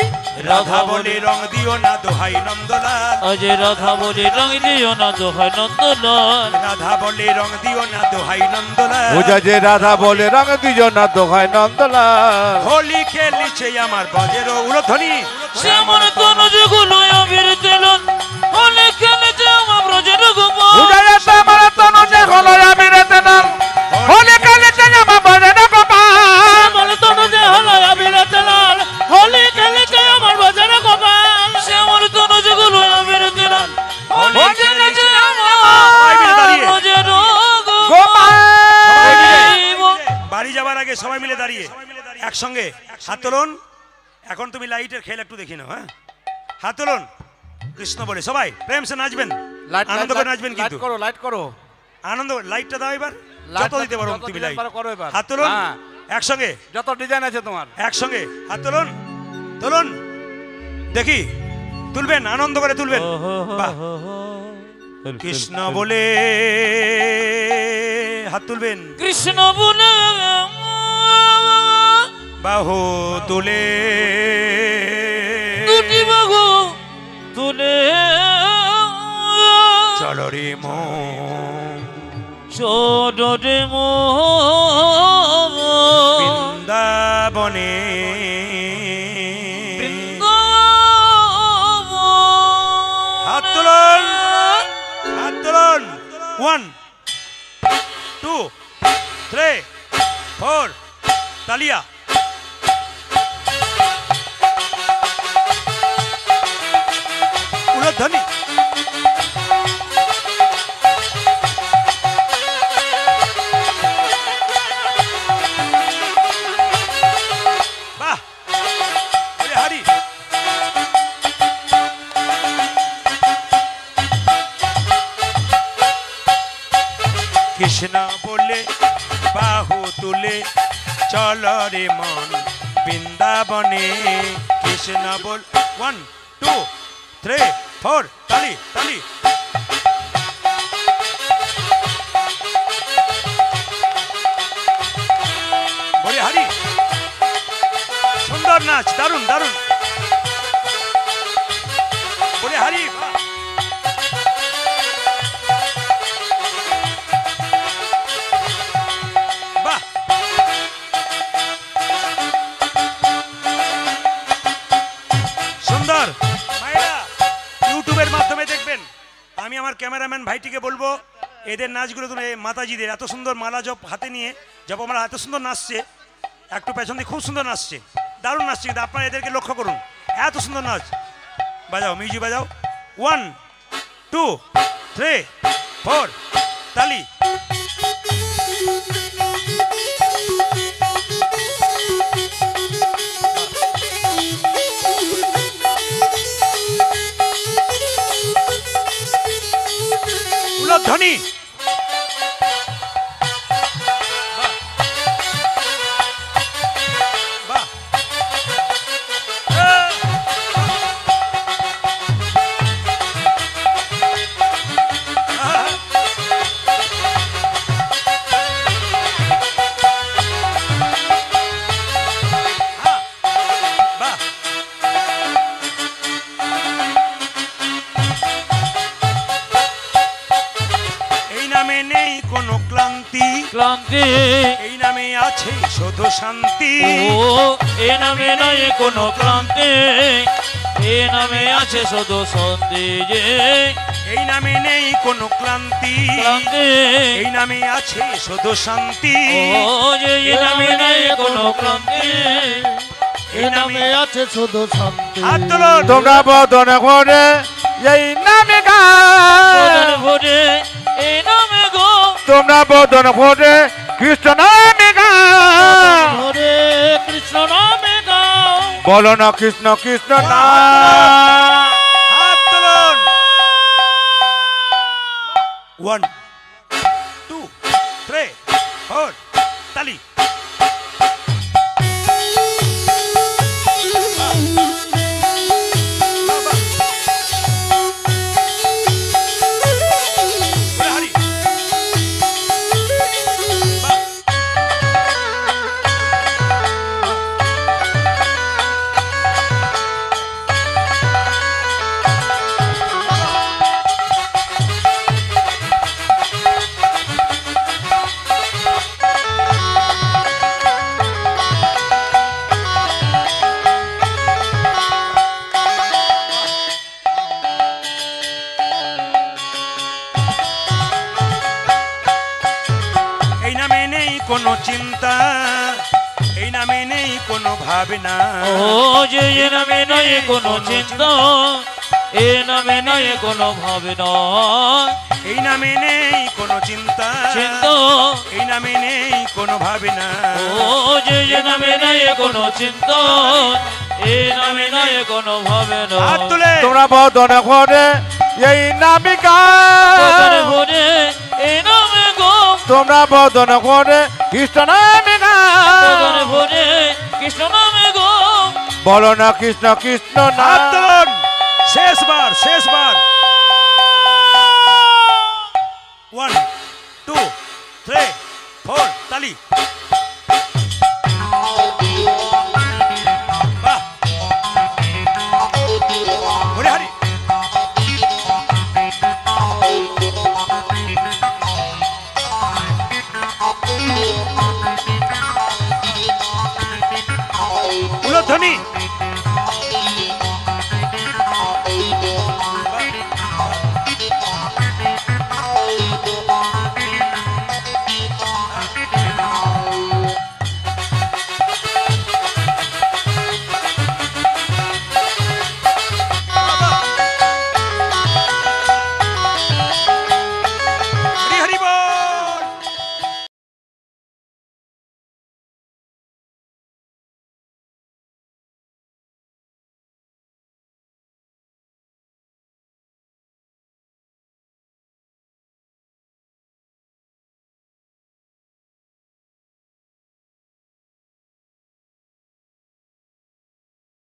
রাধা বলে রং দিও না দোহাই নন্দলাল আজ রাধা বলে রং দিও না দোহাই নন্দলাল রাধা বলে রং দিও না দোহাই নন্দলাল পূজা যে রাধা বলে রং দিও না দোহাই নন্দলাল হোলি খেলিছে আমার বজের উলধ্বনি শ্যামল তনু যে গুলো আবির তেলন হোলি খেলিছে আমার ব্রজের গোপাল পূজা যে শ্যামল তনু যে হলো আবিরেতে লাল হোলি খেলিছে জামা বজ্র গোপাল শ্যামল তনু যে হলো আবিরেতে লাল হোলি খেলিছে আমার ব্রজের গোপাল শ্যামল তনু যে গুলো আবির তেলন হোলি খেলিছে সবাই মিলে আমার দাঁড়িয়ে। ব্রজের গোপাল বাড়ি যাবার আগে সবাই মিলে দাঁড়িয়ে একসঙ্গে হাত তোলুন এখন তুমি লাইটের খেল একটু দেখি নাও হ্যাঁ হাত তোলুন কৃষ্ণ বলে সবাই প্রেম সে নাচবেন আনন্দ করে নাচবেন কিন্তু লাইট করো আনন্দ লাইটটা দাও এবার লাইট যত দিতে পারো যত তুমি ডিজাইন লাইট পারো করো এবার। হাত তুলুন হ্যাঁ। একসঙ্গে যত ডিজাইন আছে তোমার একসঙ্গে হাত তুলুন তুলুন দেখি তুলবেন আনন্দ করে তুলবেন বাহ। কৃষ্ণ বলে হাত তুলবেন কৃষ্ণ বলে বাহু তুলে দুটি বাহু তুলে চলো রে মন চোরে বৃন্দাবনে হাত তুলুন 1 2 3 4 তালিয়া উলধ্বনি বাহ ওরে হারি কৃষ্ণ বলে বাহু তুলে চল রে মন বৃন্দাবনে কৃষ্ণ বল 1 2 3 4 তালি তালি বলে হারি সুন্দর নাচ দারুন দারুন বলে হারি বাহ। বাহ সুন্দর মায়েরা ইউটিউবের মাধ্যমে দেখবেন আমি আমার ক্যামেরাম্যান ভাইটিকে বলবো এদের নাচগুলো তুমি মাতাজিদের এত সুন্দর মালা জপ হাতে নিয়ে জপ আমরা এত সুন্দর নাচছে একটু পেছন দিয়ে খুব সুন্দর নাচছে দারুণ নাচছে কিন্তু আপনারা এদেরকে লক্ষ্য করুন এত সুন্দর নাচ বাজাও মিউজিক বাজাও 1 2 3 4 তালি উলধ্বনি বাহ বাহ এই নামে নেই কোনো ক্লান্তি ক্লান্তি এই নামে আছে শুধু শান্তি ও এ নামে নাই কোনো ক্লান্তি এ নামে আছে শুধু শান্তি যে এই নামে নেই কোনো ক্লান্তি, ক্লান্তি এই নামে আছে শুধু শান্তি। ও যে এই নামে নেই কোনো ক্লান্তি, এই নামে আছে শুধু শান্তি। হাত তুলুন। তোমরা বদন ভরে এই নামে গাও, ভরে এই নামে গো, তোমরা বদন ভরে কৃষ্ণ নামে গাও। হরে কৃষ্ণ নামে গাও, বলো না কৃষ্ণ কৃষ্ণ নাম। হাত তুলুন। 1 2 3 4 তালি। এই নামে নেই কোনো চিন্তা, এই নামে নেই কোনো ভাবনা। ও যে এই নামে নয় কোনো চিন্তা, এ নামে নয় কোনো ভাবনা। এই নামে নেই কোনো চিন্তা, চিন্তা এই নামে নেই কোনো ভাবনা। ও যে এই নামে নয় কোনো চিন্তা, এ নামে নয় কোনো ভাবনা। হাত তুলে। তোমরা বদন ভরে এই নামে বদন গাও, ভরে এই নামে গো, তোমরা বদন ভরে কৃষ্ণ নামে বদন গাও। ভরে কৃষ্ণ নামে গো, বলো না কৃষ্ণ কৃষ্ণ হাত নাম। তুলুন। শেষবার শেষবার। 1 2 3 4 তালি। বাহ। হরি হরি। উলধ্বনি।